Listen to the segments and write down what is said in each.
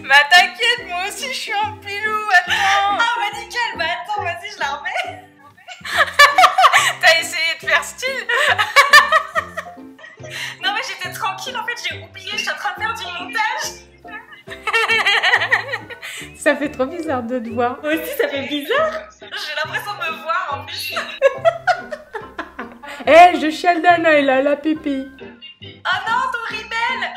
Bah t'inquiète, moi aussi je suis en pilou, attends. Ah bah nickel, bah attends, vas-y, je la remets. T'as essayé de faire style. Non mais j'étais tranquille, en fait j'ai oublié, je suis en train de faire du montage. Ça fait trop bizarre de te voir. Moi aussi ça fait bizarre. J'ai l'impression de me voir en plus. Eh, je chiale Dana, il a la pipi. Oh non, ton rebelle.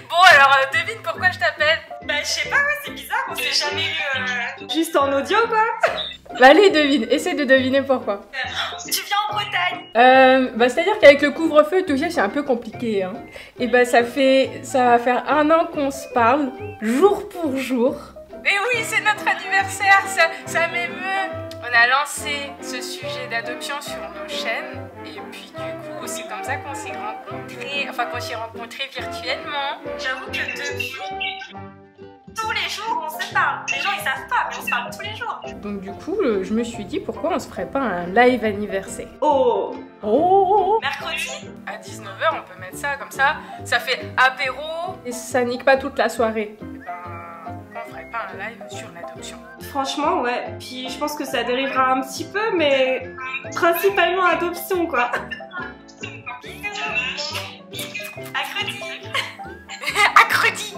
Bon alors, devine pourquoi je t'appelle. Bah je sais pas, ouais, c'est bizarre, on s'est jamais eu juste en audio quoi. Bah allez, devine, essaie de deviner pourquoi. Tu viens en Bretagne. Bah c'est-à-dire qu'avec le couvre-feu, tout ça, c'est un peu compliqué, hein. Et bah ça va faire 1 an qu'on se parle, jour pour jour. Mais oui, c'est notre anniversaire, ça m'émeut. On a lancé ce sujet d'adoption sur nos chaînes et puis du coup c'est comme ça qu'on s'est rencontrés, enfin qu'on s'est rencontrés virtuellement. J'avoue que depuis tous les jours on se parle. Les gens ils savent pas mais on se parle tous les jours. Donc du coup je me suis dit pourquoi on se ferait pas un live anniversaire. Oh Oh. Mercredi à 19h on peut mettre ça comme ça, ça fait apéro. Et ça nique pas toute la soirée. Et ben on ferait pas un live sur l'adoption. Franchement, ouais. Puis je pense que ça dérivera un petit peu, mais principalement adoption, quoi. Accredi. Accredi.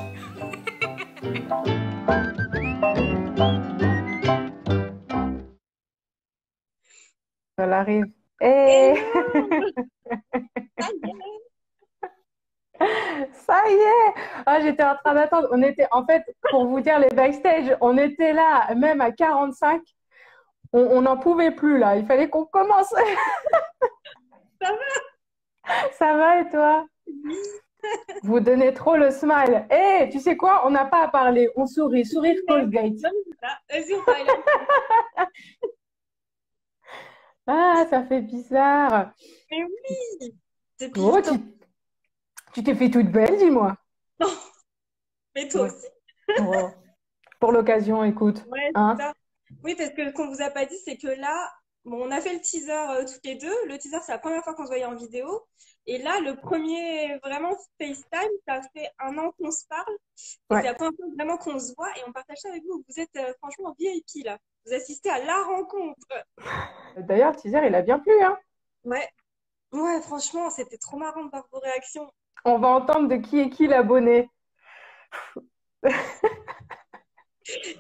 Elle arrive. Hey. Ça y est! Ah, j'étais en train d'attendre. On était, en fait, pour vous dire les backstage, on était là, même à 45. On n'en pouvait plus là. Il fallait qu'on commence. Ça va? Ça va et toi? Vous donnez trop le smile. Eh, tu sais quoi? On n'a pas à parler. On sourit. Sourire Colgate. Vas-y, on parle. Ah, ça fait bizarre. Mais oui! Depuis Oh, longtemps. tu t'es fait toute belle, dis-moi. Non. Mais toi Ouais. aussi. Oh. Pour l'occasion, écoute. Ouais, Hein? c'est ça. Oui, parce que ce qu'on vous a pas dit, c'est que là, bon, on a fait le teaser toutes les deux. Le teaser, c'est la première fois qu'on se voyait en vidéo. Et là, le premier vraiment FaceTime, ça fait 1 an qu'on se parle. Et Ouais. c'est la première fois vraiment qu'on se voit et on partage ça avec vous. Vous êtes franchement VIP là. Vous assistez à la rencontre. D'ailleurs, teaser, il a bien plu, hein? Ouais. Ouais, franchement, c'était trop marrant de voir vos réactions. On va entendre de qui est qui l'abonné.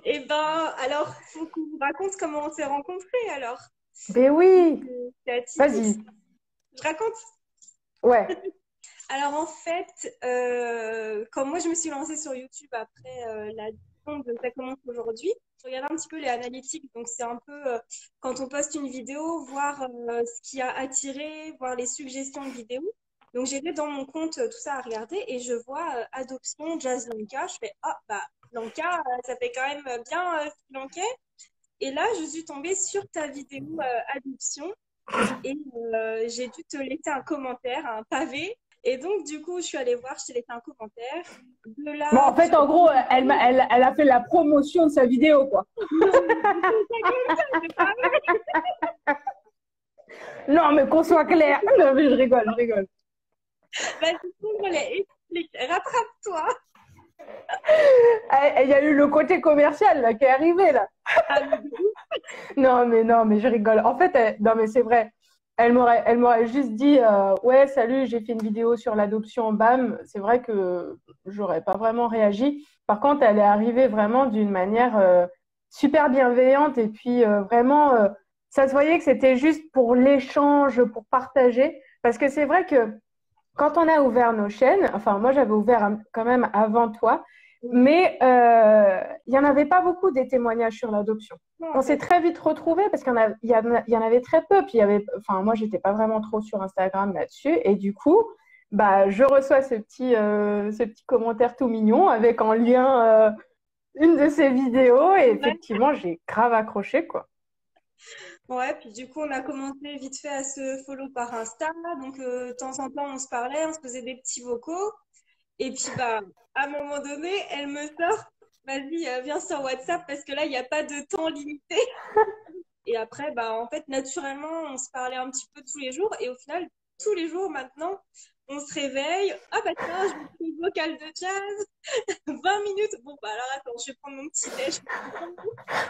Et ben, alors, faut qu'on vous raconte comment on s'est rencontrés alors. Ben oui, C'est atypique. vas-y. Je raconte? Ouais, Alors en fait, comme moi je me suis lancée sur YouTube après la diffusion de Ça commence aujourd'hui, je regarde un petit peu les analytics, donc c'est un peu quand on poste une vidéo, voir ce qui a attiré, voir les suggestions de vidéos. Donc j'ai dans mon compte tout ça à regarder et je vois adoption Jazz Lanka. Je fais ah bah Lanka, ça fait quand même bien Sri Lankais. Et là je suis tombée sur ta vidéo adoption et j'ai dû te laisser un commentaire, un pavé. Et donc, du coup, je suis allée voir, je t'ai laissé un commentaire. De là, bon, en fait, en gros, elle a fait la promotion de sa vidéo, quoi. Non, mais qu'on soit clair. Non, mais je rigole, je rigole. Bah, du coup, explique, rattrape-toi. Il y a eu le côté commercial là, qui est arrivé, là. Ah, mais de ouf. Non, mais je rigole. En fait, non, mais c'est vrai. Elle m'aurait juste dit, ouais, salut, j'ai fait une vidéo sur l'adoption, bam. C'est vrai que j'aurais pas vraiment réagi. Par contre, elle est arrivée vraiment d'une manière super bienveillante et puis vraiment, ça se voyait que c'était juste pour l'échange, pour partager. Parce que c'est vrai que quand on a ouvert nos chaînes, enfin, moi, j'avais ouvert quand même avant toi, mais il n'y en avait pas beaucoup des témoignages sur l'adoption. On s'est très vite retrouvés parce qu'il y en avait très peu. Puis enfin, moi, j'étais pas vraiment trop sur Instagram là-dessus. Et du coup, bah, je reçois ce petit commentaire tout mignon avec en lien une de ces vidéos. Et effectivement, j'ai grave accroché, quoi. Ouais, puis du coup, on a commencé vite fait à se follow par Insta. Donc, de temps en temps, on se parlait, on se faisait des petits vocaux. Et puis, bah, à un moment donné, elle me sort, vas-y, viens sur WhatsApp parce que là, il n'y a pas de temps limité. Et après, bah, en fait, naturellement, on se parlait un petit peu tous les jours. Et au final, tous les jours maintenant, on se réveille. Ah bah tiens, je me fais une vocale de jazz. 20 minutes. Bon, bah alors attends, je vais prendre mon petit déj.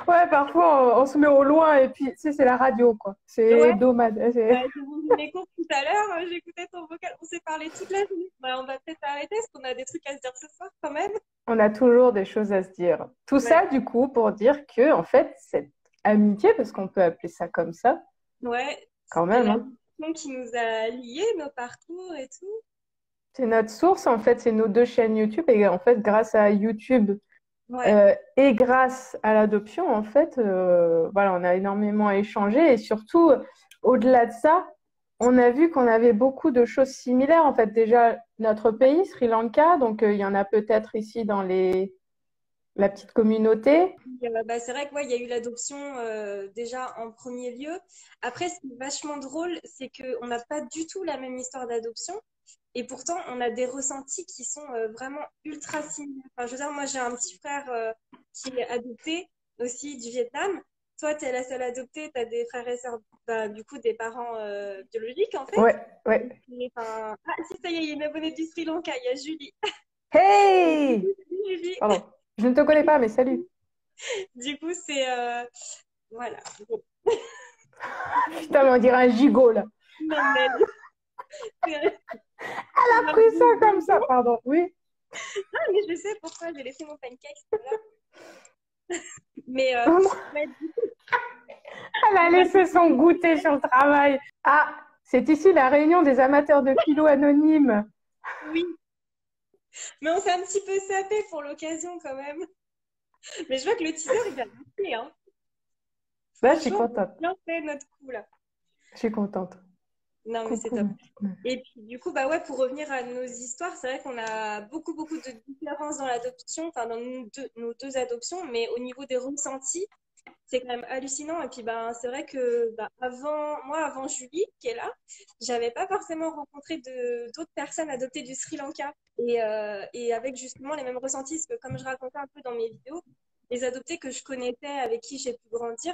Ouais, parfois on se met au loin et puis tu sais, c'est la radio, quoi. C'est Ouais, hebdomade. j'ai vendu mes cours tout à l'heure. J'écoutais ton vocal. On s'est parlé toute la journée. Bah, on va peut-être arrêter parce qu'on a des trucs à se dire ce soir quand même. On a toujours des choses à se dire. Tout Ouais, ça, du coup, pour dire que, en fait, cette amitié, parce qu'on peut appeler ça comme ça, ouais. quand C'est même, la hein, question qui nous a liés, nos parcours et tout. c'est notre source, en fait, c'est nos deux chaînes YouTube. Et en fait, grâce à YouTube Ouais. et grâce à l'adoption, en fait, voilà, on a énormément échangé. Et surtout, au-delà de ça, on a vu qu'on avait beaucoup de choses similaires. En fait, déjà, notre pays, Sri Lanka, donc il y en a peut-être ici dans la petite communauté. Bah, c'est vrai que ouais, il y a eu l'adoption déjà en premier lieu. Après, ce qui est vachement drôle, c'est qu'on n'a pas du tout la même histoire d'adoption. Et pourtant, on a des ressentis qui sont vraiment ultra similaires. Enfin, je veux dire, moi, j'ai un petit frère qui est adopté aussi du Vietnam. Toi, tu es la seule adoptée, tu as des frères et sœurs, bah, du coup, des parents biologiques, en fait. Ouais, ouais. Enfin, ah, si, ça y est, il y a une abonnée du Sri Lanka, il y a Julie. Hey! Julie. Pardon. Je ne te connais pas, mais salut. Du coup, c'est... voilà. Bon. Putain, mais on dirait un gigot, là. Non, mais c'est- Elle a pris ça comme ça, pardon. Oui. Ah, mais je sais pourquoi j'ai laissé mon pancake. Voilà. Mais ouais, Elle a laissé son goûter sur le travail. Ah, c'est ici la réunion des amateurs de philo anonymes. oui. Mais on s'est un petit peu sapé pour l'occasion quand même. Mais je vois que le teaser, il va marcher, hein. Là, je suis Franchement, on a contente. bien fait notre coup là. Je suis contente. Non, mais c'est Coucou. top. Et puis, du coup, bah ouais, pour revenir à nos histoires, c'est vrai qu'on a beaucoup, beaucoup de différences dans l'adoption, enfin, dans nos deux adoptions, mais au niveau des ressentis, c'est quand même hallucinant. Et puis, ben, c'est vrai que bah, avant Julie, qui est là, j'avais pas forcément rencontré d'autres personnes adoptées du Sri Lanka et avec justement les mêmes ressentis. Parce que, comme je racontais un peu dans mes vidéos, les adoptés que je connaissais, avec qui j'ai pu grandir,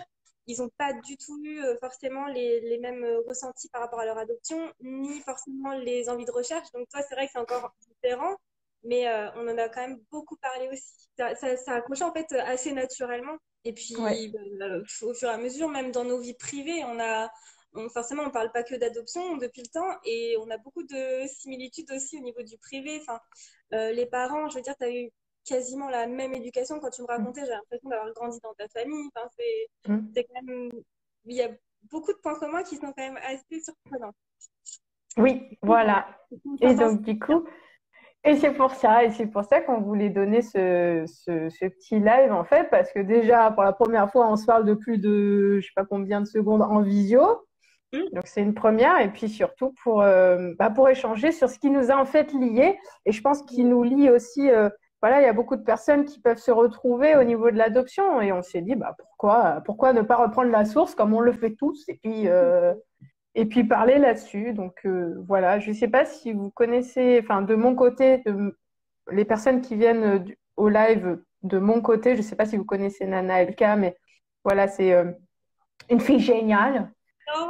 ils n'ont pas du tout eu forcément les mêmes ressentis par rapport à leur adoption, ni forcément les envies de recherche. Donc, toi, c'est vrai que c'est encore différent, mais on en a quand même beaucoup parlé aussi. Ça a accroché en fait assez naturellement. Et Ouais. puis, au fur et à mesure, même dans nos vies privées, forcément, on parle pas que d'adoption depuis le temps et on a beaucoup de similitudes aussi au niveau du privé. Enfin, les parents, je veux dire, tu as eu quasiment la même éducation quand tu me racontais, j'ai l'impression d'avoir grandi dans ta famille. Enfin, Mm. c'est quand même, il y a beaucoup de points communs qui sont quand même assez surprenants. Oui, voilà. Et donc, du coup, et c'est pour ça qu'on voulait donner ce petit live, en fait, parce que déjà, pour la première fois, on se parle de plus de, je sais pas combien de secondes en visio. Donc, c'est une première. Et puis, surtout, pour échanger sur ce qui nous a, en fait, liés. Et je pense qu'il nous lie aussi, voilà, il y a beaucoup de personnes qui peuvent se retrouver au niveau de l'adoption. Et on s'est dit, bah, pourquoi ne pas reprendre la source comme on le fait tous et puis parler là-dessus. Donc voilà, je ne sais pas si vous connaissez, enfin de mon côté, les personnes qui viennent au live de mon côté, je ne sais pas si vous connaissez Nana Elka, mais voilà, c'est une fille géniale Non,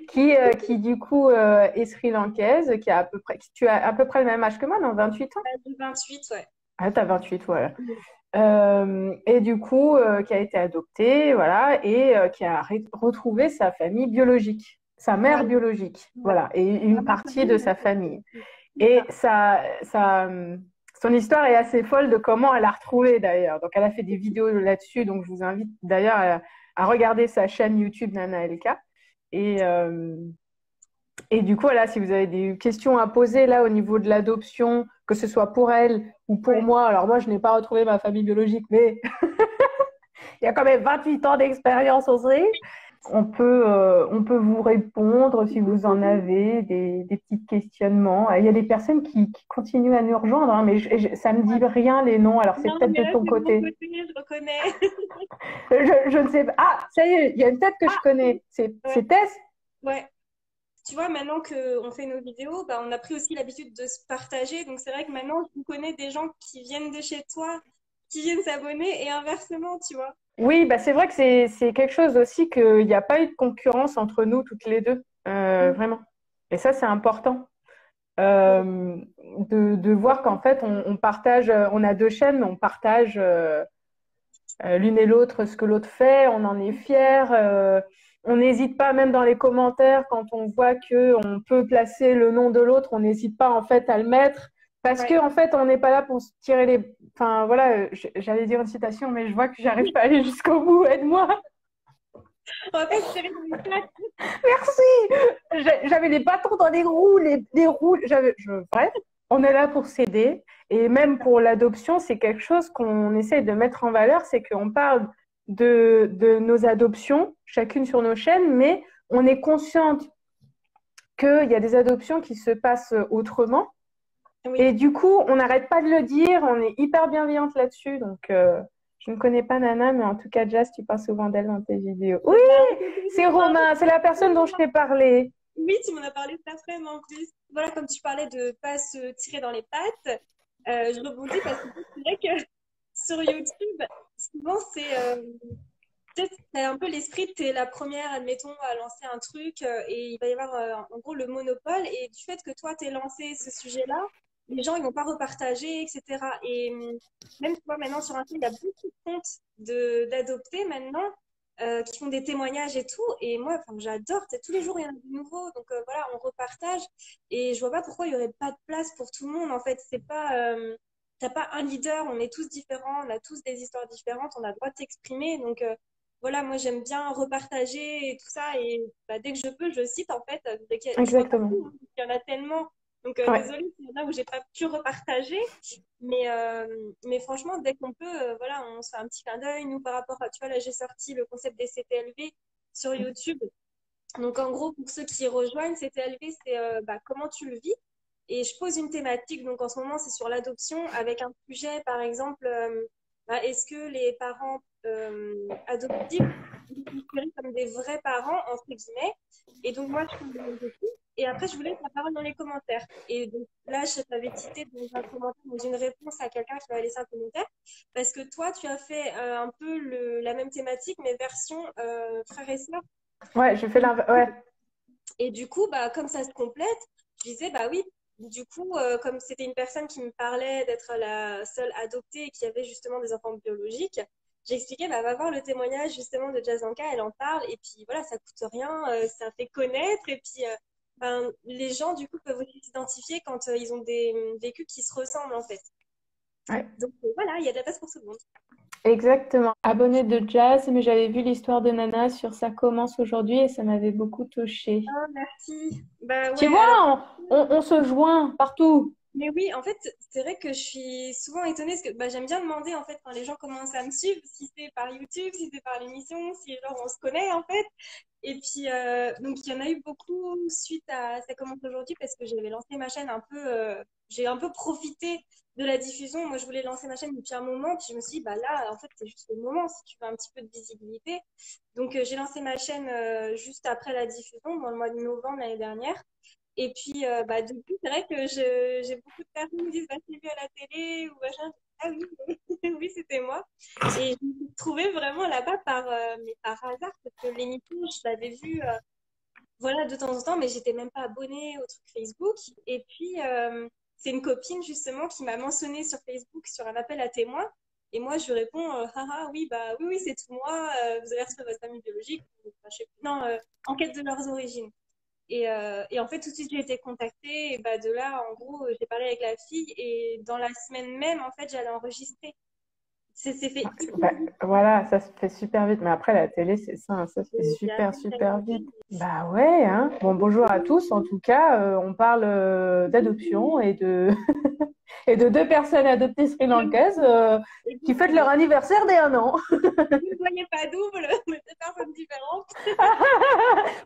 qui du coup est sri-lankaise, qui a à peu près, tu as à peu près le même âge que moi, non, 28 ans? j'ai 28, ouais. Ah, t'as 28, voilà. Et du coup, qui a été adoptée, voilà, et qui a retrouvé sa famille biologique, sa mère Ouais, biologique, ouais. voilà, et une Ma partie de famille, sa famille. c'est Et ça. son histoire est assez folle de comment elle a retrouvé d'ailleurs. Donc, elle a fait des vidéos là-dessus, donc je vous invite d'ailleurs à regarder sa chaîne YouTube Nana LK. Et, euh, et du coup, voilà, si vous avez des questions à poser là au niveau de l'adoption, que ce soit pour elle ou pour Ouais. moi, alors moi, je n'ai pas retrouvé ma famille biologique, mais il y a quand même 28 ans d'expérience au Sri. on peut vous répondre si vous en avez des petits questionnements. Il y a des personnes qui continuent à nous rejoindre, hein, mais ça me dit rien les noms, alors c'est Non, peut-être mais de là, ton c'est de mon côté. côté, je reconnais. Je ne sais pas. Ah, ça y est, il y a une tête que je Ah, connais. ouais, C'est Tess? ouais. Tu vois, maintenant qu'on fait nos vidéos, bah, on a pris aussi l'habitude de se partager. Donc, c'est vrai que maintenant, je connais des gens qui viennent de chez toi, qui viennent s'abonner et inversement, tu vois. Oui, bah c'est vrai que c'est quelque chose aussi qu'il n'y a pas eu de concurrence entre nous toutes les deux, Mm. vraiment. Et ça, c'est important. Ouais, De voir qu'en fait, on partage, on a deux chaînes, mais on partage l'une et l'autre ce que l'autre fait, on en est fiers. On n'hésite pas, même dans les commentaires, quand on voit que on peut placer le nom de l'autre, on n'hésite pas en fait à le mettre. Parce que ouais. en fait, on n'est pas là pour se tirer les. Enfin voilà, j'allais dire une citation, mais je vois que j'arrive pas à aller jusqu'au bout. Aide-moi. On va pas se tirer dans les pattes. Merci. J'avais les bâtons dans les roues, les roues. Bref, on est là pour s'aider. Et même pour l'adoption, c'est quelque chose qu'on essaye de mettre en valeur, c'est qu'on parle de nos adoptions, chacune sur nos chaînes, mais on est consciente qu'il y a des adoptions qui se passent autrement. Oui. Et du coup, on n'arrête pas de le dire, on est hyper bienveillante là-dessus. Donc, je ne connais pas Nana, mais en tout cas, Jazz, tu parles souvent d'elle dans tes vidéos. Oui, Bah, écoute, c'est Romain, c'est la personne dont je t'ai parlé. oui, tu m'en as parlé cet après-midi en plus. Voilà, comme tu parlais de pas se tirer dans les pattes, je rebondis parce que c'est vrai que sur YouTube, souvent peut-être t'as un peu l'esprit, t'es la première, admettons, à lancer un truc et il va y avoir en gros le monopole et du fait que toi t'es lancé ce sujet-là, les gens ils vont pas repartager, etc. Et même tu vois maintenant sur Insta, il y a beaucoup de comptes d'adopter maintenant qui font des témoignages et tout. Et moi, enfin, j'adore. Tous les jours, il y en a de nouveaux. Donc voilà, on repartage. Et je vois pas pourquoi il y aurait pas de place pour tout le monde. En fait, c'est pas, t'as pas un leader. On est tous différents. On a tous des histoires différentes. On a le droit de s'exprimer. Donc voilà, moi, j'aime bien repartager et tout ça. Et bah, dès que je peux, je cite en fait. Je vois pas Exactement. tout, hein, il y en a tellement. Donc Ouais, désolée s'il y en a où j'ai pas pu repartager. Mais franchement, dès qu'on peut, voilà, on se fait un petit clin d'œil. Nous, par rapport à, tu vois, là, j'ai sorti le concept des CTLV sur YouTube. Donc, en gros, pour ceux qui rejoignent, CTLV, c'est bah, comment tu le vis. Et je pose une thématique. Donc, en ce moment, c'est sur l'adoption avec un sujet, par exemple, bah, est-ce que les parents adoptifs sont considérés comme des vrais parents, entre guillemets. Et donc, moi, je fais une dessus. Et après, je vous laisse la parole dans les commentaires. Et donc, là, je t'avais cité dans un commentaire, dans une réponse à quelqu'un qui m'avait laissé un commentaire. Parce que toi, tu as fait un peu la même thématique, mais version frères et sœurs. ouais, je fais l'inverse. Ouais, Et du coup, bah, comme ça se complète, je disais, bah oui, du coup, comme c'était une personne qui me parlait d'être la seule adoptée et qui avait justement des enfants biologiques, j'ai expliqué, bah, va voir le témoignage justement de Jazanka, elle en parle, et puis voilà, ça coûte rien, ça fait connaître, et puis ben, les gens, du coup, peuvent aussi s'identifier quand ils ont des vécus qui se ressemblent, en fait. ouais, Donc voilà, il y a de la place pour tout le monde. exactement. Abonnée de Jazz, mais j'avais vu l'histoire de Nana sur Ça commence aujourd'hui et ça m'avait beaucoup touchée. Ah, merci. Bah Tu ouais, vois, alors. on se joint partout. Mais oui, en fait, c'est vrai que je suis souvent étonnée parce que bah, j'aime bien demander en fait quand les gens commencent à me suivre, si c'est par YouTube, si c'est par l'émission, si genre on se connaît en fait. Et puis donc il y en a eu beaucoup suite à ça commence aujourd'hui parce que j'avais lancé ma chaîne un peu, j'ai un peu profité de la diffusion. Moi, je voulais lancer ma chaîne depuis un moment, puis je me suis dit bah là en fait c'est juste le moment si tu veux un petit peu de visibilité. Donc j'ai lancé ma chaîne juste après la diffusion dans le mois de novembre l'année dernière. Et puis, bah, depuis, c'est vrai que j'ai beaucoup de personnes qui me disent, bah, j'ai vu à la télé ou machin. Ah oui, oui, c'était moi. Et je me suis trouvée vraiment là-bas mais par hasard, parce que l'émission, je l'avais vue, voilà, de temps en temps, mais j'étais même pas abonnée au truc Facebook. Et puis, c'est une copine, justement, qui m'a mentionné sur Facebook sur un appel à témoins. Et moi, je lui réponds, oui, bah, oui, oui, c'est tout moi. Vous avez reçu votre famille biologique. Enfin, je sais plus. Non, enquête de leurs origines. Et en fait, tout de suite, j'ai été contactée. Et bah, de là, en gros, j'ai parlé avec la fille. Et dans la semaine même, en fait, j'allais enregistrer. C'est fait Bah, voilà, ça se fait super vite. Mais après, la télé, c'est ça, hein, ça se fait Il y a super vite. Bah ouais, hein. Bon, bonjour à tous. En tout cas, on parle d'adoption et de et de deux personnes adoptées sri-lankaises qui fêtent leur anniversaire dès 1 an. Vous ne voyez pas double, mais deux personnes différentes.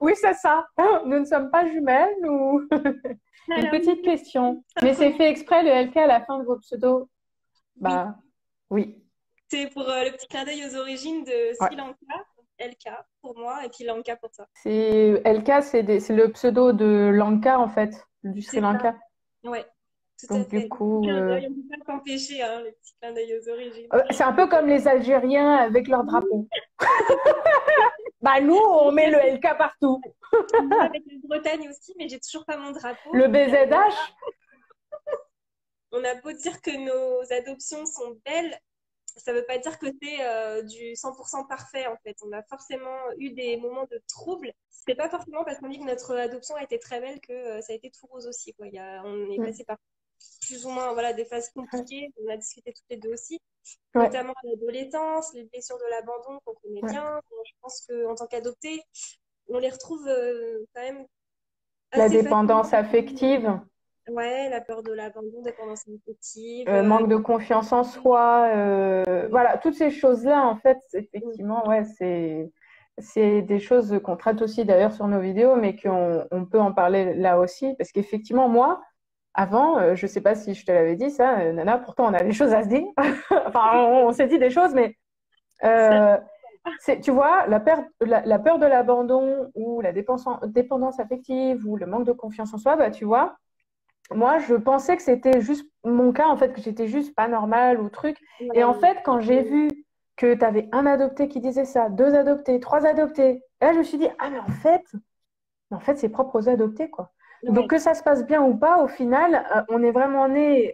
Oui, c'est ça. Nous ne sommes pas jumelles ou une Alors, petite question. Mais c'est fait exprès le LK à la fin de vos pseudos? Bah oui. c'est pour le petit clin d'œil aux origines de Ouais. Sri Lanka, LK pour moi, et puis Lanka pour toi. C'est LK, c'est le pseudo de Lanka en fait, du Sri C'est ça. Lanka. Ouais, tout à Donc fait. du coup, Clin d'œil, on ne peut pas s'empêcher, hein, le petit clin d'œil aux origines. c'est un peu comme les Algériens avec leur drapeau. Bah nous, on met le LK partout. Moi, avec la Bretagne aussi, mais j'ai toujours pas mon drapeau. Le BZH, On a beau dire que nos adoptions sont belles, ça veut pas dire que c'est du 100% parfait en fait. On a forcément eu des moments de trouble. C'est pas forcément parce qu'on dit que notre adoption a été très belle que ça a été tout rose aussi, quoi. On est passé par plus ou moins voilà, des phases compliquées. On a discuté toutes les deux aussi, notamment l'adolescence, les blessures de l'abandon qu'on connaît bien. Donc, je pense qu'en tant qu'adopté, on les retrouve quand même la assez dépendance facilement. affective, Ouais, la peur de l'abandon, dépendance affective. manque de confiance en soi, voilà, toutes ces choses-là, en fait, effectivement, ouais, c'est des choses qu'on traite aussi d'ailleurs sur nos vidéos, mais on peut en parler là aussi, parce qu'effectivement, moi, avant, je sais pas si je te l'avais dit ça, Nana, pourtant on a des choses à se dire, enfin, on s'est dit des choses, mais tu vois, la peur de l'abandon ou la dépendance affective ou le manque de confiance en soi, bah, tu vois, moi, je pensais que c'était juste mon cas, en fait, que j'étais juste pas normale ou truc. Et en fait, quand j'ai vu que tu avais un adopté qui disait ça, deux adoptés, trois adoptés, là, je me suis dit, ah, mais en fait, c'est propre aux adoptés, quoi. Ouais. Donc, que ça se passe bien ou pas, au final, on est vraiment né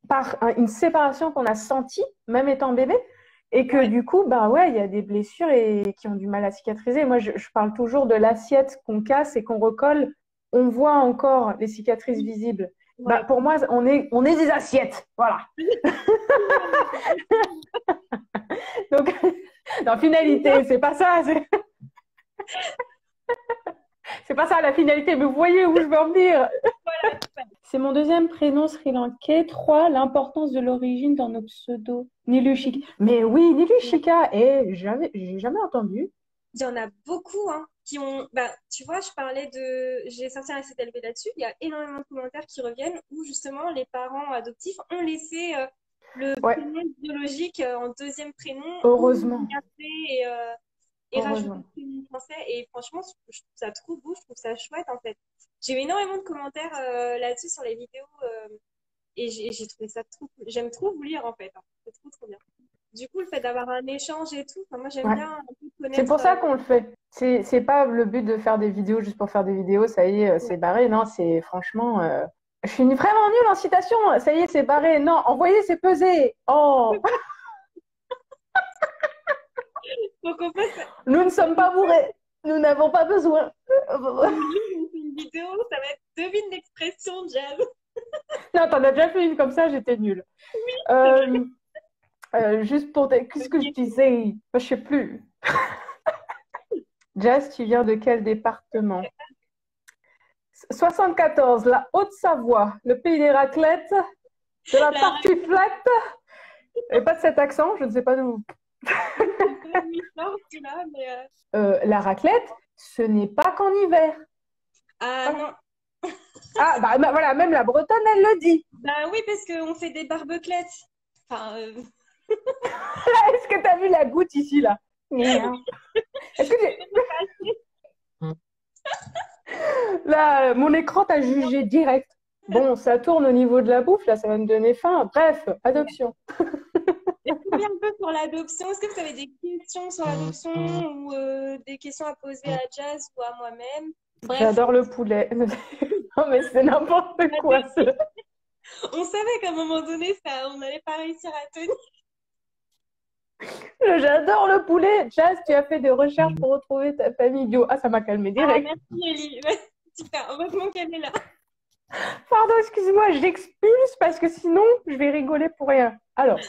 par une séparation qu'on a sentie, même étant bébé, et que du coup, bah ouais, il y a des blessures et qui ont du mal à cicatriser. Moi, je parle toujours de l'assiette qu'on casse et qu'on recolle. On voit encore les cicatrices visibles. Ouais. Bah, pour moi, on est des assiettes. Voilà. Donc, en finalité, c'est pas ça. C'est pas ça la finalité, mais vous voyez où je veux en venir. Voilà. C'est mon deuxième prénom sri-lankais. 3, l'importance de l'origine dans nos pseudos. Nilushika. Mais oui, Nilushika. Et j'ai jamais entendu. Il y en a beaucoup hein, qui ont. Bah, tu vois, j'ai sorti un site élevé là-dessus. Il y a énormément de commentaires qui reviennent où justement les parents adoptifs ont laissé le prénom biologique en deuxième prénom. Heureusement. Et rajouter le prénom français. Et franchement, je trouve ça trop beau, je trouve ça chouette en fait. J'ai eu énormément de commentaires là-dessus sur les vidéos et j'ai trouvé ça trop cool. J'aime trop vous lire en fait. Hein. C'est trop bien. Du coup, le fait d'avoir un échange et tout, moi j'aime bien un peu connaître. C'est pour ça qu'on le fait. C'est pas le but de faire des vidéos juste pour faire des vidéos, ça y est, c'est barré. Non, c'est franchement. Je suis vraiment nulle en citation. Ça y est, c'est barré. Non, envoyer, c'est peser. Oh. Donc en fait, nous ne sommes pas bourrés. Nous n'avons pas besoin. une vidéo, ça va être devine l'expression, Jazz. Non, t'en as déjà fait une comme ça, j'étais nulle. Oui, juste pour qu'est-ce que je disais? Je sais plus. Jazz, tu viens de quel département? 74, la Haute-Savoie, le pays des raclettes, de la partie flatte. Et pas de cet accent, je ne sais pas d'où. La raclette, ce n'est pas qu'en hiver. Ah non. Ah, bah voilà, même la Bretonne, elle le dit. Bah oui, parce qu'on fait des barbeclettes. Enfin. Est-ce que tu as vu la goutte ici, là? Est-ce que là, mon écran t'a jugé direct. Bon, ça tourne au niveau de la bouffe, là, ça va me donner faim. Bref, adoption. Est-ce que un peu sur l'adoption? Est-ce que vous avez des questions sur l'adoption ou des questions à poser à Jazz ou à moi-même? J'adore le poulet. Non, mais c'est n'importe quoi. On savait qu'à un moment donné, on n'allait pas réussir à tenir. J'adore le poulet. Jazz, tu as fait des recherches pour retrouver ta famille bio. Ah, ça m'a calmé direct. Ah, merci Ellie. Super, heureusement qu'elle est là. Pardon, excuse-moi, j'expulse parce que sinon, je vais rigoler pour rien. Alors,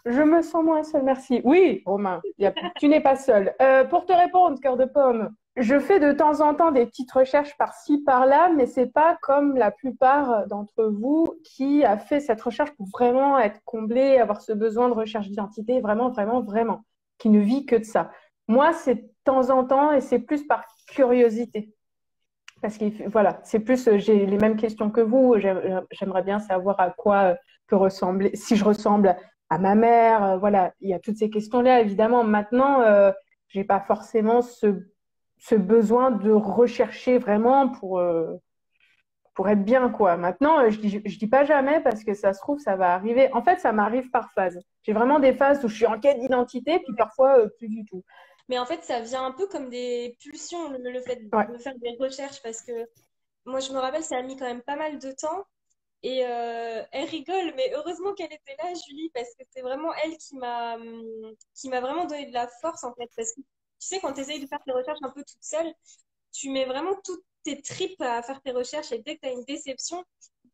Je me sens moins seule, merci. Oui, Romain, tu n'es pas seul. Pour te répondre, cœur de pomme, je fais de temps en temps des petites recherches par-ci, par-là, mais c'est pas comme la plupart d'entre vous qui a fait cette recherche pour vraiment être comblé, avoir ce besoin de recherche d'identité, vraiment, vraiment, vraiment, qui ne vit que de ça. Moi, c'est de temps en temps et c'est plus par curiosité. Parce que voilà, c'est plus, j'ai les mêmes questions que vous. J'aimerais bien savoir à quoi peut ressembler, si je ressemble à ma mère. Voilà, il y a toutes ces questions-là, évidemment. Maintenant, j'ai pas forcément ce besoin de rechercher vraiment pour être bien, quoi. Maintenant, je dis pas jamais parce que ça se trouve, ça va arriver. En fait, ça m'arrive par phase. J'ai vraiment des phases où je suis en quête d'identité, puis parfois plus du tout. Mais en fait, ça vient un peu comme des pulsions, le fait Ouais. de faire des recherches, parce que moi, je me rappelle, ça a mis quand même pas mal de temps. Et elle rigole, mais heureusement qu'elle était là, Julie, parce que c'est vraiment elle qui m'a vraiment donné de la force, en fait. Parce que tu sais, quand tu essayes de faire tes recherches un peu toute seule, tu mets vraiment toutes tes tripes à faire tes recherches et dès que tu as une déception,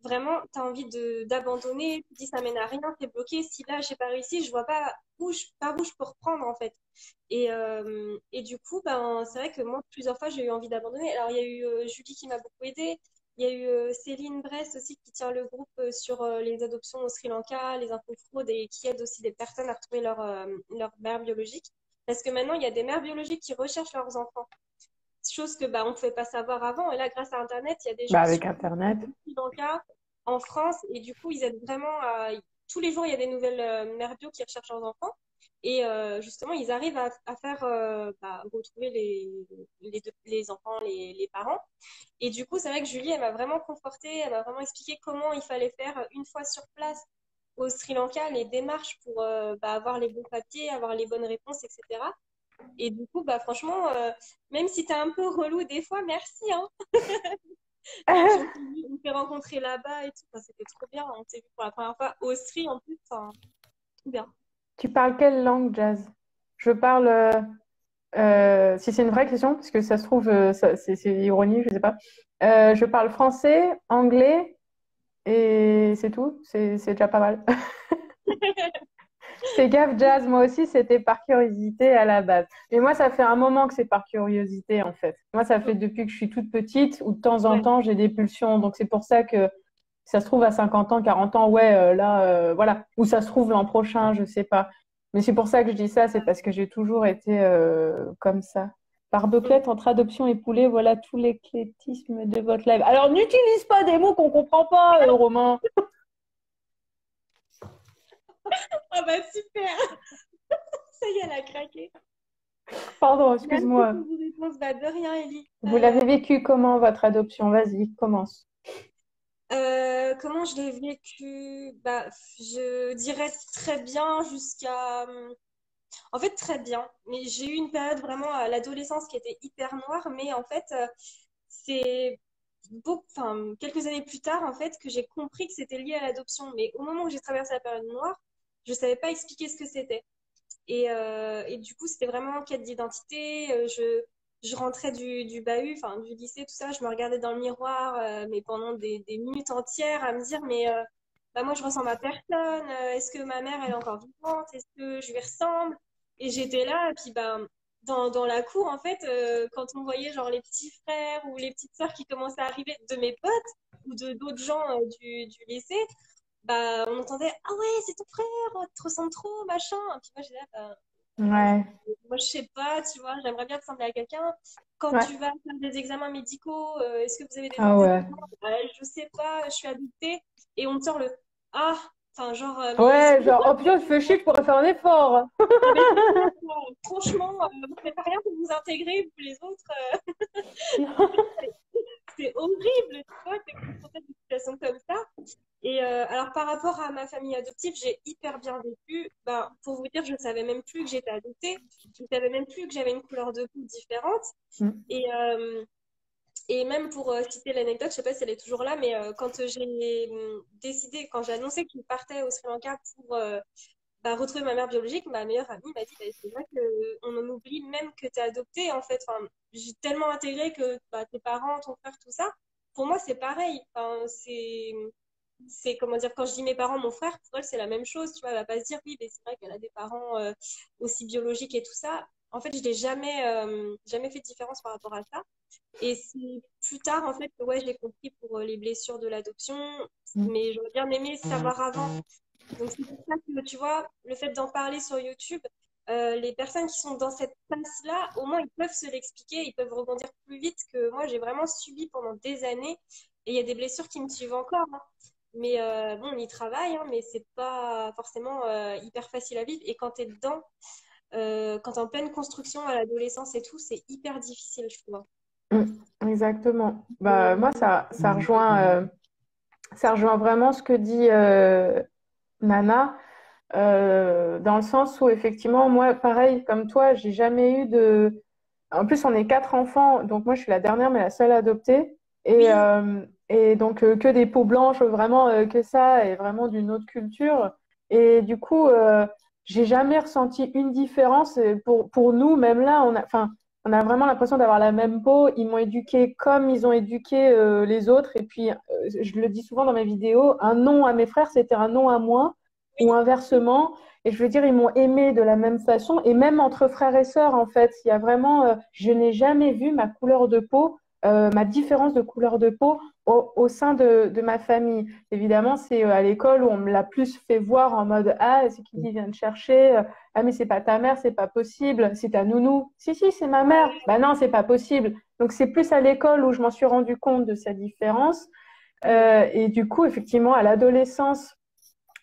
vraiment, tu as envie d'abandonner, tu te dis ça mène à rien, tu es bloqué. Si là, j'ai pas réussi, je vois pas par où je peux reprendre en fait. Et du coup, ben, c'est vrai que moi, plusieurs fois, j'ai eu envie d'abandonner. Alors, il y a eu Julie qui m'a beaucoup aidée. Il y a eu Céline Brest aussi qui tient le groupe sur les adoptions au Sri Lanka, les infos fraudes et qui aide aussi des personnes à retrouver leur mère biologique. Parce que maintenant, il y a des mères biologiques qui recherchent leurs enfants, chose que bah, on ne pouvait pas savoir avant. Et là, grâce à Internet, il y a des Bah, gens avec sur Internet. Sri Lanka, en France, et du coup, ils aident vraiment à... Tous les jours, il y a des nouvelles mères bio qui recherchent leurs enfants. Et justement, ils arrivent à faire retrouver les enfants, les parents. Et du coup, c'est vrai que Julie, elle m'a vraiment confortée, elle m'a vraiment expliqué comment il fallait faire une fois sur place au Sri Lanka, les démarches pour avoir les bons papiers, avoir les bonnes réponses, etc. Et du coup, bah, franchement, même si t'es un peu relou des fois, merci, hein. Et puis, on s'est rencontrés là-bas et tout. Enfin, c'était trop bien. On s'est vu pour la première fois au Sri en plus. Enfin, trop bien. Tu parles quelle langue, Jazz? Je parle, si c'est une vraie question, parce que ça se trouve, c'est ironie, je sais pas. Je parle français, anglais, et c'est tout. C'est déjà pas mal. Fais gaffe, Jazz, moi aussi, c'était par curiosité à la base. Mais moi, ça fait un moment que c'est par curiosité, en fait. Moi, ça fait depuis que je suis toute petite, où de temps en Ouais. temps, j'ai des pulsions. Donc, c'est pour ça que ça se trouve à 50 ans, 40 ans, ouais, là, voilà. Ou ça se trouve l'an prochain, je sais pas. Mais c'est pour ça que je dis ça, c'est parce que j'ai toujours été comme ça. Barbeclette entre adoption et poulet, voilà tout l'éclectisme de votre live. Alors, n'utilise pas des mots qu'on comprend pas, Romain. Ah bah super! Ça y est, elle a craqué. Pardon, Merci excuse-moi. pour vos réponses. Bah, de rien, Ellie. Vous l'avez vécu comment, votre adoption? Vas-y, commence. Comment je l'ai vécu? Bah, je dirais très bien jusqu'à... En fait, très bien. Mais j'ai eu une période vraiment à l'adolescence qui était hyper noire. Mais en fait, c'est enfin, quelques années plus tard, en fait, que j'ai compris que c'était lié à l'adoption. Mais au moment où j'ai traversé la période noire, je savais pas expliquer ce que c'était. Et du coup, c'était vraiment en quête d'identité. Je rentrais du bahut, enfin du lycée, tout ça. Je me regardais dans le miroir, mais pendant des minutes entières, à me dire, mais bah, moi, je ressemble à personne. Est-ce que ma mère, elle est encore vivante? Est-ce que je lui ressemble? Et j'étais là, et puis ben, dans la cour, en fait, quand on voyait genre les petits frères ou les petites sœurs qui commençaient à arriver de mes potes ou de d'autres gens du lycée, bah, on entendait ah ouais, c'est ton frère, tu te ressembles trop, machin. Et puis moi, j'ai là, bah, Ouais, moi, je sais pas, tu vois, j'aimerais bien ressembler à quelqu'un. Quand ouais. tu vas faire des examens médicaux, est-ce que vous avez des Ah ouais. antécédents? Je sais pas, je suis adoptée. Et on te sort le ah, enfin, genre, mais Ouais, genre, oh putain, tu fais chier, je pourrais faire un effort. mais c'est ça, quoi. Franchement, vous faites rien pour vous intégrer, vous les autres. C'est horrible, tu vois, t'es confronté à des situations comme ça. Et alors, par rapport à ma famille adoptive, j'ai hyper bien vécu. Ben, pour vous dire, je ne savais même plus que j'étais adoptée. Je ne savais même plus que j'avais une couleur de peau différente. Mm. Et, et même pour citer l'anecdote, je ne sais pas si elle est toujours là, mais quand j'ai décidé, quand j'ai annoncé que je partais au Sri Lanka pour retrouver ma mère biologique, ma meilleure amie m'a dit bah, c'est vrai qu'on en oublie même que tu es adoptée, en fait. Enfin, j'ai tellement intégré que bah, tes parents, ton frère, tout ça, pour moi, c'est pareil. Enfin, c'est c'est, comment dire, quand je dis mes parents, mon frère, pour elle, c'est la même chose, tu vois, elle va pas se dire, oui, mais c'est vrai qu'elle a des parents aussi biologiques et tout ça. En fait, je n'ai jamais fait de différence par rapport à ça. Et c'est plus tard, en fait, que ouais, j'ai compris pour les blessures de l'adoption, mais j'aurais bien aimé savoir avant. Donc, c'est pour ça que, tu vois, le fait d'en parler sur YouTube, les personnes qui sont dans cette passe-là, au moins, ils peuvent se l'expliquer, ils peuvent rebondir plus vite que moi, j'ai vraiment subi pendant des années. Et il y a des blessures qui me suivent encore, hein. Mais bon, on y travaille, hein, mais c'est pas forcément hyper facile à vivre. Et quand tu es dedans, quand tu es en pleine construction à l'adolescence et tout, c'est hyper difficile, je trouve. Exactement. Bah, moi, ça rejoint vraiment ce que dit Nana, dans le sens où effectivement, moi, pareil comme toi, j'ai jamais eu de. En plus, on est 4 enfants, donc moi, je suis la dernière, mais la seule adoptée. Et, Oui, euh, et donc, que des peaux blanches, vraiment que ça, et vraiment d'une autre culture. Et du coup, j'ai jamais ressenti une différence. Et pour nous, même là, enfin, on a vraiment l'impression d'avoir la même peau. Ils m'ont éduquée comme ils ont éduqué les autres. Et puis, je le dis souvent dans mes vidéos, un nom à mes frères, c'était un nom à moi, ou inversement. Et je veux dire, ils m'ont aimé de la même façon. Et même entre frères et sœurs, en fait, il y a vraiment, je n'ai jamais vu ma couleur de peau, ma différence de couleur de peau au sein de ma famille. Évidemment, c'est à l'école où on me l'a plus fait voir en mode, ah, c'est qui vient te chercher? Ah, mais c'est pas ta mère, c'est pas possible. C'est ta nounou. Si, si, c'est ma mère. Bah non, c'est pas possible. Donc, c'est plus à l'école où je m'en suis rendu compte de cette différence. Et du coup, effectivement, à l'adolescence,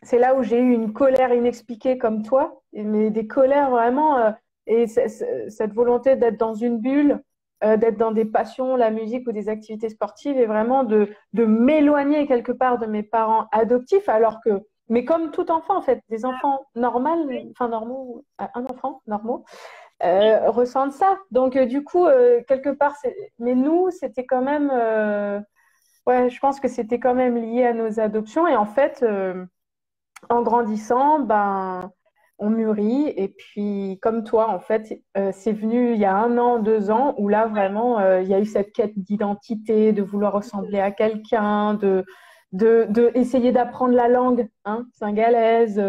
c'est là où j'ai eu une colère inexpliquée comme toi, mais des colères vraiment, et cette volonté d'être dans une bulle, d'être dans des passions, la musique ou des activités sportives, et vraiment de m'éloigner quelque part de mes parents adoptifs, alors que, mais comme tout enfant en fait, des enfants normaux, enfin normaux, un enfant normaux, ressentent ça. Donc du coup, quelque part, mais nous, c'était quand même, ouais, je pense que c'était quand même lié à nos adoptions, et en fait. En grandissant, ben, on mûrit. Et puis, comme toi, en fait, c'est venu il y a 1 an, 2 ans, où là, vraiment, il y a eu cette quête d'identité, de vouloir ressembler à quelqu'un, de essayer d'apprendre la langue, hein, singalaise.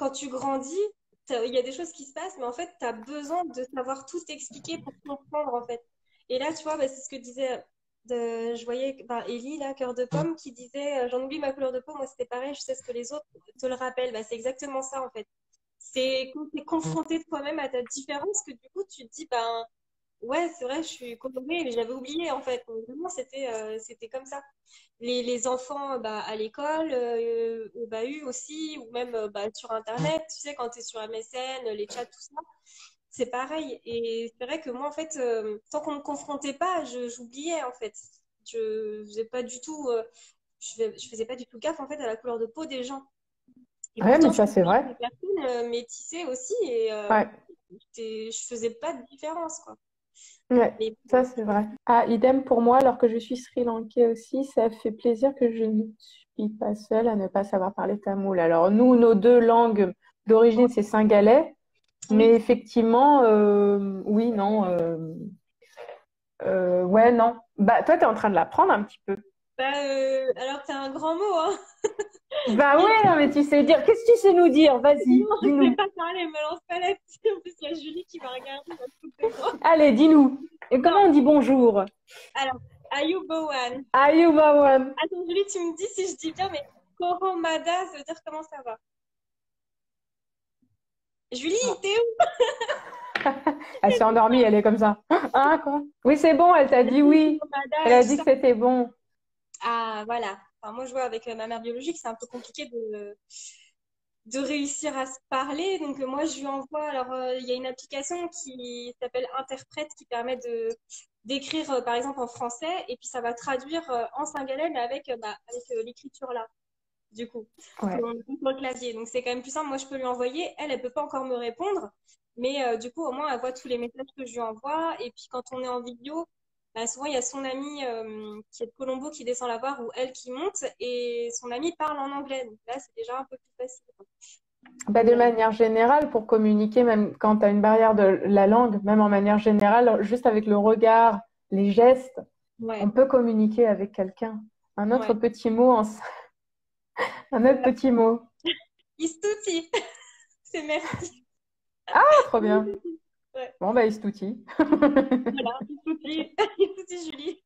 quand tu grandis, il y a des choses qui se passent, mais en fait, tu as besoin de savoir tout expliquer pour comprendre, en fait. Et là, tu vois, bah, c'est ce que disait, je voyais bah, Ellie, là, cœur de pomme, qui disait, j'en oublie ma couleur de peau, moi c'était pareil, je sais ce que les autres te le rappellent. Bah, c'est exactement ça, en fait. C'est quand tu es confronté toi-même à ta différence que du coup, tu te dis, ben, ouais, c'est vrai, je suis colorée, mais j'avais oublié, en fait. Donc, vraiment, c'était comme ça. Les enfants bah, à l'école, au bahut aussi, ou même bah, sur Internet, tu sais, quand tu es sur MSN, les chats, tout ça, c'est pareil. Et c'est vrai que moi, en fait, tant qu'on ne me confrontait pas, j'oubliais, en fait. Je faisais pas du tout, je faisais pas du tout gaffe, en fait, à la couleur de peau des gens. Et Ouais, mais pourtant, je ça, suis c'est vrai. une personne métissée aussi, et Ouais, je faisais pas de différence, quoi. ouais, Mais ça, c'est vrai. Ah, idem pour moi, alors que je suis sri-lankais aussi, ça fait plaisir que je ne suis pas seule à ne pas savoir parler tamoul. Alors, nous, nos 2 langues d'origine, c'est singalais. Mais oui. effectivement, oui, non. Ouais, non. Bah, toi, tu es en train de l'apprendre un petit peu. Bah, alors, c'est un grand mot, hein. Bah ouais, non, mais tu sais dire. Qu'est-ce que tu sais nous dire? Vas-y, Non, je sais dis-nous. pas parler, me lance pas là-dessus. En plus, il y a Julie qui va regarder, elle va se foutre de moi. Allez, dis-nous. Et comment Non, on dit bonjour? alors, Ayubowan. Ayubawan. Attends, Julie, tu me dis si je dis bien, mais Koromada, ça veut dire comment ça va? Julie, t'es où? Elle s'est endormie, elle est comme ça. Hein, quoi? Oui, c'est bon, elle t'a dit oui. Elle Koromada et a tout dit que ça. c'était bon. Ah, voilà. Enfin, moi, je vois avec ma mère biologique, c'est un peu compliqué de réussir à se parler. Donc, moi, je lui envoie. Alors, il y a une application qui s'appelle Interprète qui permet d'écrire, par exemple, en français, et puis ça va traduire en singalais, mais avec l'écriture là, du coup, Ouais. sur le clavier. Donc, c'est quand même plus simple. Moi, je peux lui envoyer. Elle peut pas encore me répondre, mais du coup, au moins, elle voit tous les messages que je lui envoie. Et puis, quand on est en vidéo, bah, souvent, il y a son ami qui est de Colombo qui descend la voir ou elle qui monte, et son ami parle en anglais. Donc là, c'est déjà un peu plus facile, quoi. Bah, de manière générale, pour communiquer, même quand tu as une barrière de la langue, même en manière générale, juste avec le regard, les gestes, on Ouais, peut communiquer avec quelqu'un. Un autre ouais. petit mot Un autre petit mot. Istouti. C'est merci. Ah, trop bien. Ouais. Bon, bah, Istouti. Voilà, Istouti. Istouti, Julie.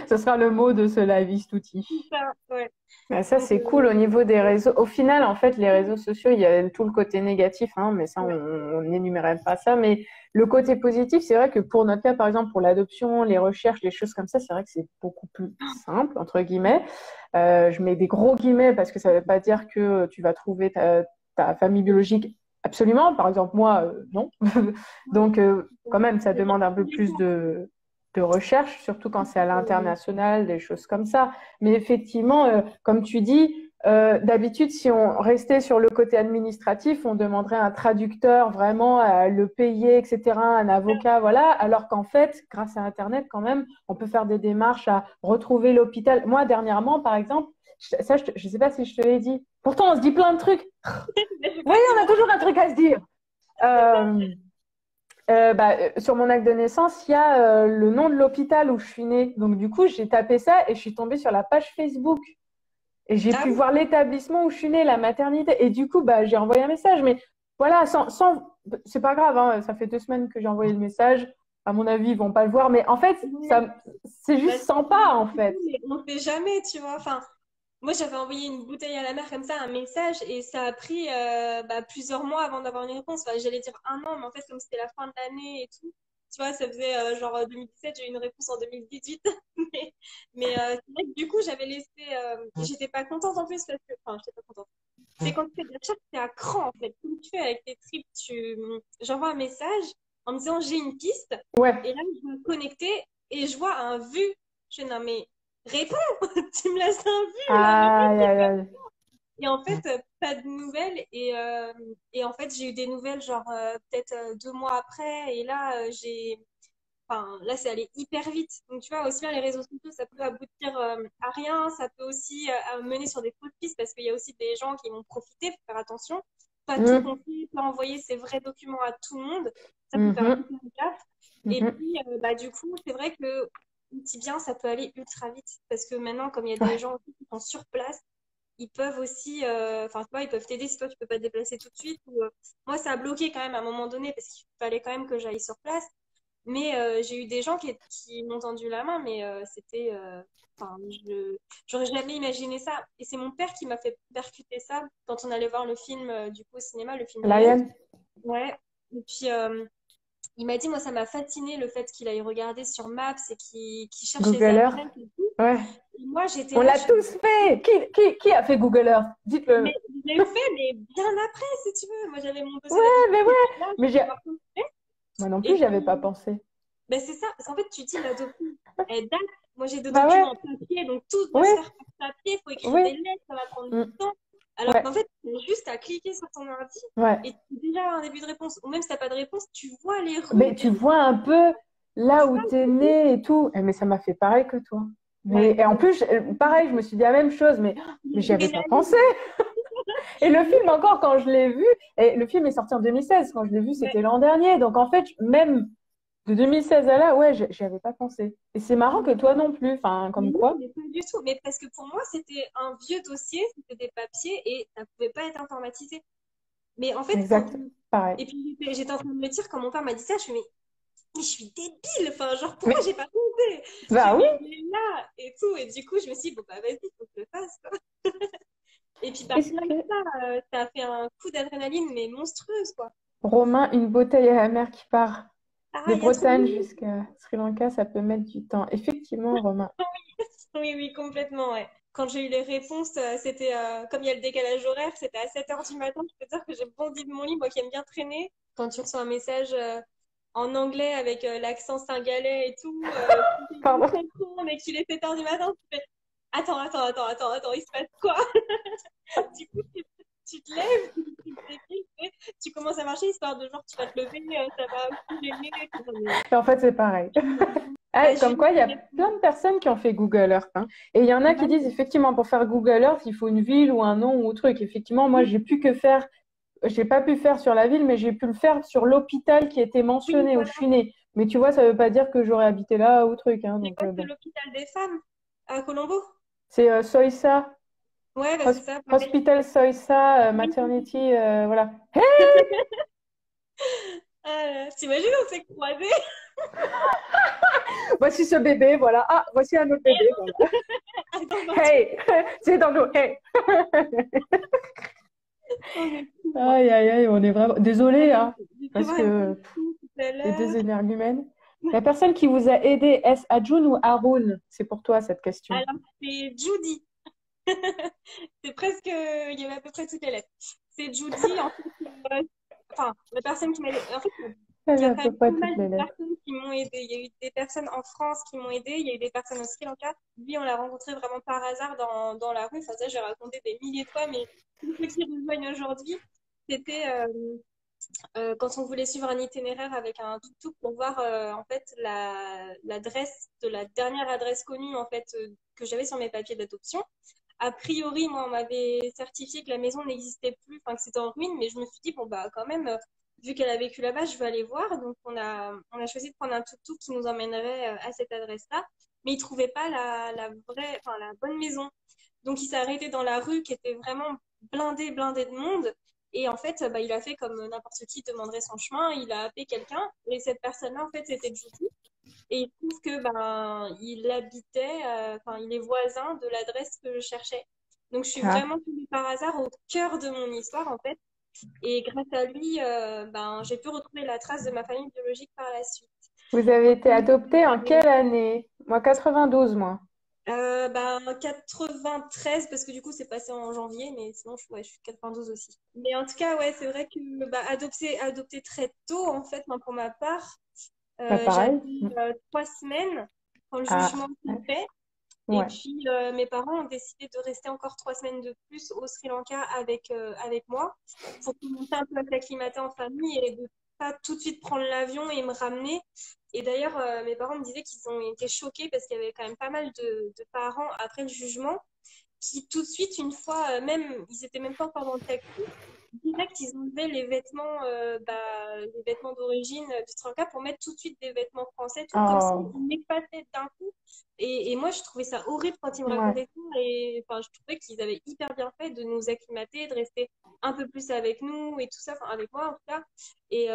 Ce sera le mot de ce live, Istouti. C'est ça, ouais. Ah, ça, Donc, c'est cool au niveau des réseaux. Au final, en fait, les réseaux sociaux, il y a tout le côté négatif, hein, mais ça, on n'énumérait pas ça. Mais le côté positif, c'est vrai que pour notre cas, par exemple, pour l'adoption, les recherches, les choses comme ça, c'est vrai que c'est beaucoup plus simple, entre guillemets. Je mets des gros guillemets parce que ça ne veut pas dire que tu vas trouver ta famille biologique absolument. Par exemple, moi, non. Donc, quand même, ça demande un peu plus de recherche, surtout quand c'est à l'international, des choses comme ça. Mais effectivement, comme tu dis, d'habitude, si on restait sur le côté administratif, on demanderait un traducteur vraiment à le payer, etc., un avocat, voilà. Alors qu'en fait, grâce à Internet, quand même, on peut faire des démarches à retrouver l'hôpital. Moi, dernièrement, par exemple, ça, je ne sais pas si je te l'ai dit. Pourtant, on se dit plein de trucs. Oui, on a toujours un truc à se dire. Sur mon acte de naissance, il y a le nom de l'hôpital où je suis née. Donc, du coup, j'ai tapé ça et je suis tombée sur la page Facebook. Et j'ai pu voir l'établissement où je suis née, la maternité. Et du coup, j'ai envoyé un message. Mais voilà, c'est pas grave, hein, ça fait 2 semaines que j'ai envoyé le message. À mon avis, ils vont pas le voir. Mais en fait, c'est juste sympa, en fait. On ne fait jamais, tu vois. Enfin, moi, j'avais envoyé une bouteille à la mer comme ça, un message, et ça a pris plusieurs mois avant d'avoir une réponse. Enfin, j'allais dire un an, mais en fait, comme c'était la fin de l'année et tout, tu vois, ça faisait genre 2017, j'ai eu une réponse en 2018. C'est vrai que du coup, j'avais laissé. J'étais pas contente en plus parce que. Enfin, j'étais pas contente. C'est quand tu fais de la recherche, c'est à cran en fait. Comme tu fais avec tes tripes, j'envoie un message en me disant j'ai une piste. Ouais. Et là, je me connectais et je vois un vu. Je fais non, mais réponds, tu me laisses un vu là. Et en fait, pas de nouvelles. Et en fait, j'ai eu des nouvelles genre peut-être 2 mois après. Et là, Enfin, là, c'est allé hyper vite. Donc, tu vois, aussi bien les réseaux sociaux, ça peut aboutir à rien. Ça peut aussi mener sur des fausses pistes parce qu'il y a aussi des gens qui vont profiter. Faut faire attention. Pas tout confier, pas envoyer ses vrais documents à tout le monde. Ça peut faire hyper gaffe. Et puis, du coup, c'est vrai que petit bien, ça peut aller ultra vite parce que maintenant, comme il y a des gens aussi qui sont sur place, ils peuvent aussi, enfin, tu vois, ils peuvent t'aider si toi, tu peux pas te déplacer tout de suite. Moi, ça a bloqué quand même à un moment donné parce qu'il fallait quand même que j'aille sur place. Mais j'ai eu des gens qui m'ont tendu la main, mais c'était. Enfin, j'aurais jamais imaginé ça. Et c'est mon père qui m'a fait percuter ça quand on allait voir le film, du coup, au cinéma, le film Lion. Ouais. Et puis, il m'a dit, moi, ça m'a fasciné le fait qu'il aille regarder sur Maps et qu'il cherche Google les Earth. adresses et tout. Ouais. Et moi, j'étais On là. l'a tous fait. Qui a fait Google Earth? Dites-le. Mais je l'ai fait, mais bien après, si tu veux. Moi, j'avais mon dossier. Mais moi non plus, j'avais pas pensé. Ben c'est ça, parce qu'en fait, tu dis l'adoption, elle date. Moi, j'ai des documents en papier, donc tout doit se faire par papier, il faut écrire des lettres, ça va prendre du temps. Alors qu'en fait, c'est juste à cliquer sur ton ordi et tu as déjà un début de réponse. Ou même si tu n'as pas de réponse, tu vois les rues. Mais tu vois un peu là où tu es né et tout. Mais ça m'a fait pareil que toi. Et en plus, pareil, je me suis dit la même chose, mais j'y avais pas pensé. Et le film, encore, quand je l'ai vu, et le film est sorti en 2016, quand je l'ai vu, c'était l'an dernier. Donc en fait, même de 2016 à là, j'y avais pas pensé. Et c'est marrant que toi non plus, enfin, comme quoi. Mais pas du tout. Mais parce que pour moi, c'était un vieux dossier, c'était des papiers et ça pouvait pas être informatisé. Mais en fait, pareil. Et puis j'étais en train de me dire, quand mon père m'a dit ça, je me suis dit, mais je suis débile, enfin, genre, pourquoi j'ai pas pensé? Bah oui. Là, et tout. Et du coup, je me suis dit, bon, bah, vas-y, faut que je le fasse, quoi. Et puis, ça a fait un coup d'adrénaline, mais monstrueuse, quoi. Romain, une bouteille à la mer qui part de Bretagne jusqu'à Sri Lanka, ça peut mettre du temps. Effectivement, Romain. Oui, complètement, ouais. Quand j'ai eu les réponses, c'était, comme il y a le décalage horaire, c'était à 7h du matin. Je peux dire que j'ai bondi de mon lit, moi qui aime bien traîner. Quand tu reçois un message en anglais avec l'accent singalais et tout, Pardon. Mais qu'il est 7h du matin, tu fais attends, il se passe quoi? Du coup, tu te lèves, tu commences à marcher, histoire de genre tu vas te lever, ça va gêner. Et en fait, c'est pareil. Comme quoi, il y a plein de personnes qui ont fait Google Earth. Hein. Et il y en a qui disent, effectivement, pour faire Google Earth, il faut une ville ou un nom ou truc. Effectivement, moi, j'ai pas pu faire sur la ville, mais j'ai pu le faire sur l'hôpital qui était mentionné où je suis née. Mais tu vois, ça veut pas dire que j'aurais habité là ou truc. Hein, c'est quoi, c'est l'hôpital des femmes à Colombo? C'est Soïssa. Ouais, bah, c'est ça, pareil. Hospital Soysa, maternity, voilà. T'imagines, on s'est croisés? Voici ce bébé, voilà. Ah, voici un autre bébé, voilà. Hey, c'est dans nous. Hey. On est fous, hein. Aïe, aïe, aïe, on est vraiment désolé, hein, J'étais parce vraiment que fou tout à les deux l'heure. énergumènes. La personne qui vous a aidé, est-ce Adjoun ou Haroun? C'est pour toi cette question. Alors, c'est Judy. C'est presque, il y avait à peu près toutes les lettres. C'est Judy, en fait, enfin, la personne qui m'a aidé. En fait, il Elle y a a à quand peu même près pas toutes mal de les lettres. personnes qui m'ont aidé. Il y a eu des personnes en France qui m'ont aidé. Il y a eu des personnes au Sri Lanka. Lui, on l'a rencontré vraiment par hasard dans la rue. Enfin, ça, j'ai raconté des milliers de fois, mais pour ceux qui rejoignent aujourd'hui, c'était quand on voulait suivre un itinéraire avec un tuk-tuk pour voir en fait l'adresse de la dernière adresse connue en fait que j'avais sur mes papiers d'adoption. A priori, moi, on m'avait certifié que la maison n'existait plus, enfin que c'était en ruine, mais je me suis dit bon bah quand même, vu qu'elle a vécu là-bas, je vais aller voir. Donc on a choisi de prendre un tuk-tuk qui nous emmènerait à cette adresse-là, mais il trouvait pas la vraie, enfin la bonne maison. Donc il s'est arrêté dans la rue qui était vraiment blindée de monde. Et en fait, bah, il a fait comme n'importe qui demanderait son chemin. Il a appelé quelqu'un. Et cette personne-là, en fait, c'était Judy. Et il trouve que ben, il habitait, enfin, il est voisin de l'adresse que je cherchais. Donc, je suis Ah. vraiment tombée par hasard au cœur de mon histoire, en fait. Et grâce à lui, ben, j'ai pu retrouver la trace de ma famille biologique par la suite. Vous avez été adopté en quelle année? Moi, 92, moi. Ben, 93, parce que du coup, c'est passé en janvier, mais sinon, ouais, je suis 92 aussi. Mais en tout cas, ouais, c'est vrai que bah, adopté très tôt, en fait, moi, pour ma part, Bah, j'avais pareil. 3 semaines quand le Ah, jugement s'est fait. Et ouais. puis, mes parents ont décidé de rester encore 3 semaines de plus au Sri Lanka avec moi pour commencer un peu à s'acclimater en famille et de pas tout de suite prendre l'avion et me ramener. Et d'ailleurs, mes parents me disaient qu'ils ont été choqués parce qu'il y avait quand même pas mal de parents après le jugement qui tout de suite, une fois, même, ils étaient même pas encore dans le taxi, direct, ils enlevaient les vêtements d'origine du Sri Lanka pour mettre tout de suite des vêtements français, tout comme ça, Oh, ils m'effaçaient d'un coup. Et moi, je trouvais ça horrible quand ils me ouais. racontaient ça. Et enfin, je trouvais qu'ils avaient hyper bien fait de nous acclimater, de rester un peu plus avec nous et tout ça, enfin, avec moi en tout cas. Et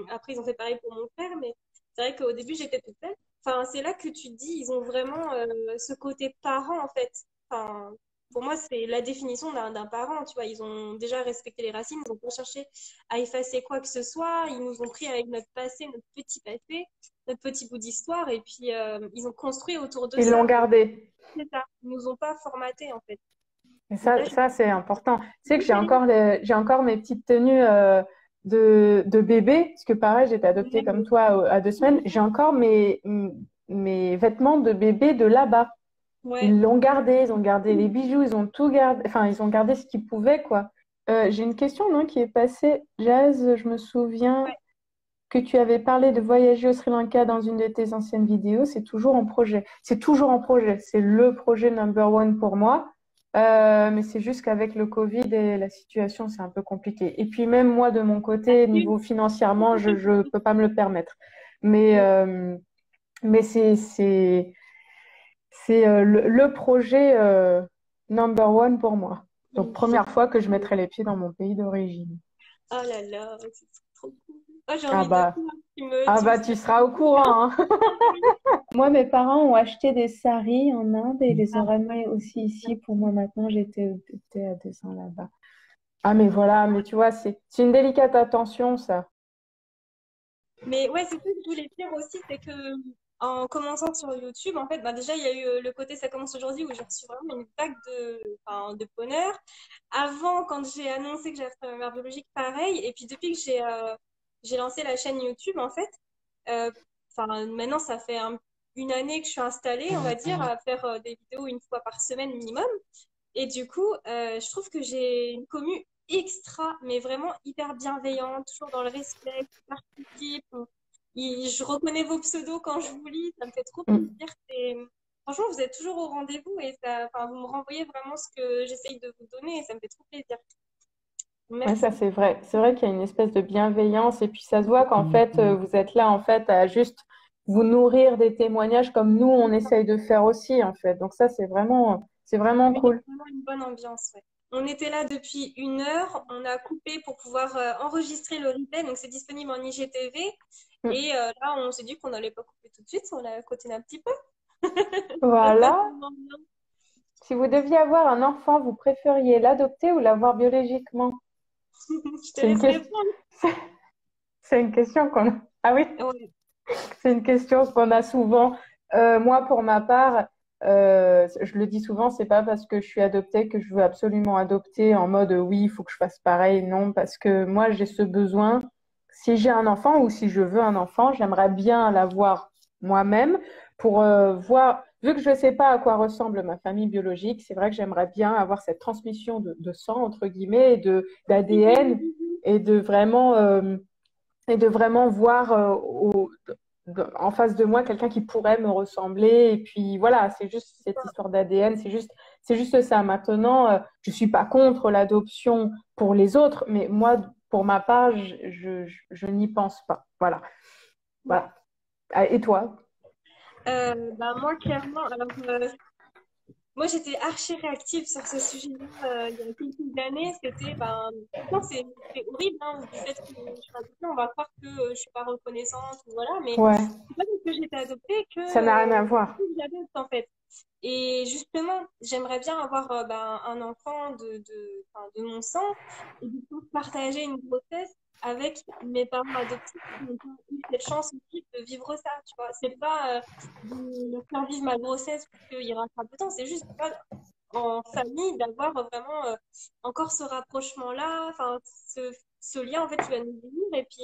après, ils ont fait pareil pour mon frère, mais c'est vrai qu'au début, j'étais toute seule. Enfin, c'est là que tu te dis, ils ont vraiment ce côté parent en fait. Enfin, pour moi, c'est la définition d'un parent, tu vois. Ils ont déjà respecté les racines, ils n'ont pas cherché à effacer quoi que ce soit. Ils nous ont pris avec notre passé, notre petit bout d'histoire, et puis ils ont construit autour de Ils l'ont ça. gardé. C'est ça. Ils nous ont pas formaté, en fait. Et Donc là, je ça c'est important. Tu sais que suis désolée. j'ai encore mes petites tenues de bébé, parce que pareil, j'étais adoptée comme toi à 2 semaines. J'ai encore mes vêtements de bébé de là-bas. Ouais. Ils l'ont gardé, ils ont gardé les bijoux, ils ont tout gardé, enfin, ils ont gardé ce qu'ils pouvaient, quoi. J'ai une question, non, qui est passée. Jazz, je me souviens Ouais. que tu avais parlé de voyager au Sri Lanka dans une de tes anciennes vidéos. C'est toujours en projet. C'est toujours en projet. C'est le projet number one pour moi. Mais c'est juste qu'avec le Covid et la situation, c'est un peu compliqué. Et puis même moi, de mon côté, niveau financièrement, je peux pas me le permettre. Mais, euh, mais c'est le projet number one pour moi. Donc, première fois que je mettrai les pieds dans mon pays d'origine. Oh là là, c'est trop cool. Oh, j'ai Ah envie de bah, voir. ah Tu me bah, tu seras au courant, hein. spoil. Moi, mes parents ont acheté des saris en Inde et ils les ont Ah, ramenés aussi ici pour moi maintenant. J'étais à 2 ans là-bas. Ah, mais voilà, mais tu vois, c'est une délicate attention, ça. mais ouais, c'est ça que je voulais dire aussi, c'est que en commençant sur YouTube, en fait, bah déjà, il y a eu le côté ça commence aujourd'hui où j'ai reçu vraiment une vague enfin, de bonheur. Avant, quand j'ai annoncé que j'avais fait ma mère biologique, pareil. Et puis depuis que j'ai lancé la chaîne YouTube, en fait, euh, enfin, maintenant, ça fait une année que je suis installée, on va dire, à faire des vidéos une fois par semaine minimum. Et du coup, je trouve que j'ai une commu extra, mais vraiment hyper bienveillante, toujours dans le respect, qui participe. Je reconnais vos pseudos quand je vous lis, ça me fait trop Mm. plaisir. Franchement, vous êtes toujours au rendez-vous et ça, enfin, vous me renvoyez vraiment ce que j'essaye de vous donner et ça me fait trop plaisir. Ouais, ça Merci. c'est vrai. C'est vrai qu'il y a une espèce de bienveillance et puis ça se voit qu'en fait, vous êtes là en fait à juste vous nourrir des témoignages comme nous, on essaye de faire aussi en fait. Donc ça, C'est vraiment Oui, il y a cool. vraiment une bonne ambiance, ouais. On était là depuis 1 heure, on a coupé pour pouvoir enregistrer le replay, donc c'est disponible en IGTV. Mm. Et là, on s'est dit qu'on n'allait pas couper tout de suite, on l'a continué un petit peu. Ça se passe Voilà. vraiment bien. Si vous deviez avoir un enfant, vous préfériez l'adopter ou l'avoir biologiquement? Je te C'est une laisse question. répondre. C'est une question qu'on a. Ah oui, Ouais. c'est une question qu'on a souvent. Moi, pour ma part, je le dis souvent, c'est pas parce que je suis adoptée que je veux absolument adopter en mode oui, il faut que je fasse pareil. Non, parce que moi, j'ai ce besoin. Si j'ai un enfant ou si je veux un enfant, j'aimerais bien l'avoir moi-même pour voir. Vu que je ne sais pas à quoi ressemble ma famille biologique, c'est vrai que j'aimerais bien avoir cette transmission de sang, entre guillemets, et d'ADN et de vraiment voir en face de moi quelqu'un qui pourrait me ressembler. Et puis voilà, c'est juste cette histoire d'ADN, c'est juste ça. Maintenant, je suis pas contre l'adoption pour les autres, mais moi, pour ma part, je n'y pense pas. Voilà, Ouais. voilà. Ah, et toi? Bah, moi, clairement, alors, moi, j'étais archi réactive sur ce sujet-là il y a quelques années. C'était, ben, pourtant, c'est horrible, hein, du fait que je suis adoptée, on va croire que je suis pas reconnaissante, ou voilà, mais Ouais, c'est pas parce que j'étais adoptée que ça n'a rien à voir. j'adopte, en fait. Et justement, j'aimerais bien avoir ben, un enfant enfin, de mon sang et du coup partager une grossesse avec mes parents adoptifs qui n'ont pas eu cette chance aussi de vivre ça, tu vois. C'est pas de leur faire vivre ma grossesse pour qu'il rattrape le temps, c'est juste pas en famille d'avoir vraiment encore ce rapprochement-là, enfin ce lien en fait qui va nous unir et puis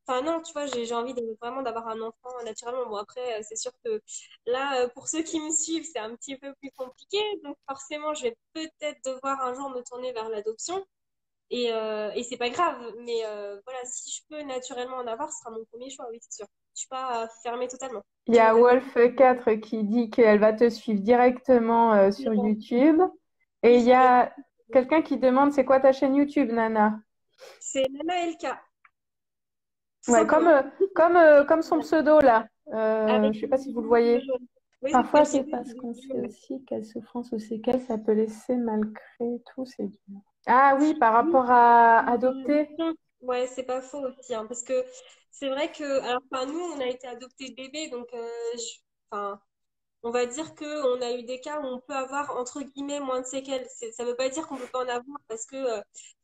enfin non, tu vois, j'ai envie vraiment d'avoir un enfant naturellement. Bon après, c'est sûr que là, pour ceux qui me suivent, c'est un petit peu plus compliqué. Donc forcément, je vais peut-être devoir un jour me tourner vers l'adoption. Et c'est pas grave. Mais voilà, si je peux naturellement en avoir, ce sera mon premier choix, oui, c'est sûr. Je suis pas fermée totalement. Il y Bien a d'accord. Wolf4 qui dit qu'elle va te suivre directement sur YouTube. Et Oui, il y a quelqu'un qui demande c'est quoi ta chaîne YouTube, Nana? c'est Nana LK, tout Ouais, simplement. comme son pseudo là. Avec Je sais pas si une vous le vidéo voyez. jaune. Oui, c'est ce que Parfois, je c'est disais. parce C'est qu'on sait ouais. aussi quelle souffrance ou séquelles ça peut laisser malgré tout, c'est dur. Ah oui, par Oui, rapport à adopter. l'adoption. Ouais, c'est pas faux aussi, hein, parce que c'est vrai que, alors, enfin, nous, on a été adoptés bébés, donc, enfin, on va dire que on a eu des cas où on peut avoir entre guillemets moins de séquelles. Ça veut pas dire qu'on peut pas en avoir, parce que,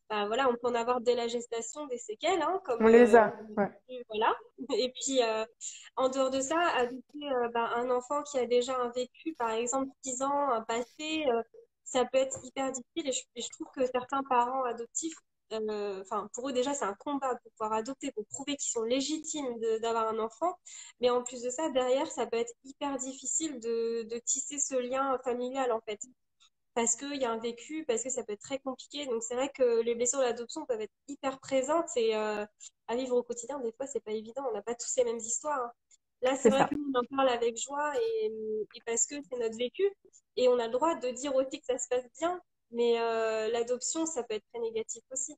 bah, voilà, on peut en avoir dès la gestation des séquelles, hein, comme, On les a. Ouais. voilà. Et puis, en dehors de ça, adopter bah, un enfant qui a déjà un vécu, par exemple, 10 ans, un passé. Ça peut être hyper difficile et je trouve que certains parents adoptifs, enfin, pour eux déjà, c'est un combat pour pouvoir adopter, pour prouver qu'ils sont légitimes d'avoir un enfant. Mais en plus de ça, derrière, ça peut être hyper difficile de tisser ce lien familial, en fait. Parce qu'il y a un vécu, parce que ça peut être très compliqué. Donc, c'est vrai que les blessures de l'adoption peuvent être hyper présentes et à vivre au quotidien, des fois, c'est pas évident. On n'a pas tous les mêmes histoires, hein. Là, c'est C'est vrai ça. que nous, on en parle avec joie et parce que c'est notre vécu. Et on a le droit de dire aussi que ça se passe bien. Mais l'adoption, ça peut être très négatif aussi.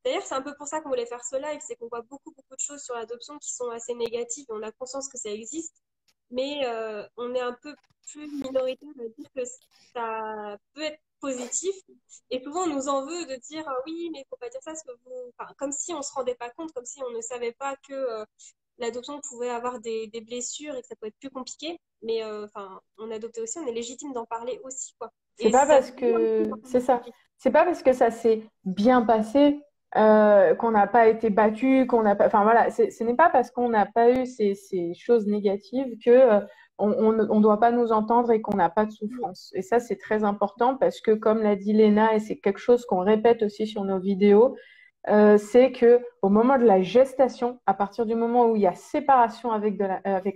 D'ailleurs, c'est un peu pour ça qu'on voulait faire ce live, c'est qu'on voit beaucoup, beaucoup de choses sur l'adoption qui sont assez négatives et on a conscience que ça existe. Mais on est un peu plus minoritaire à dire que ça peut être positif. Et souvent, on nous en veut de dire oui, mais il faut pas dire ça, parce que vous... enfin, comme si on se rendait pas compte, comme si on ne savait pas que l'adoption pouvait avoir des blessures et que ça peut être plus compliqué. Mais enfin, on adopte aussi, on est légitime d'en parler aussi, quoi. C'est Et pas ça se parce voit aussi que dans c'est ça. la C'est pas parce que ça s'est bien passé qu'on n'a pas été battu, qu'on n'a pas. Enfin voilà, ce n'est pas parce qu'on n'a pas eu ces choses négatives que on doit pas nous entendre et qu'on n'a pas de souffrance. Et ça, c'est très important parce que, comme l'a dit Léna, et c'est quelque chose qu'on répète aussi sur nos vidéos, c'est que au moment de la gestation, à partir du moment où il y a séparation avec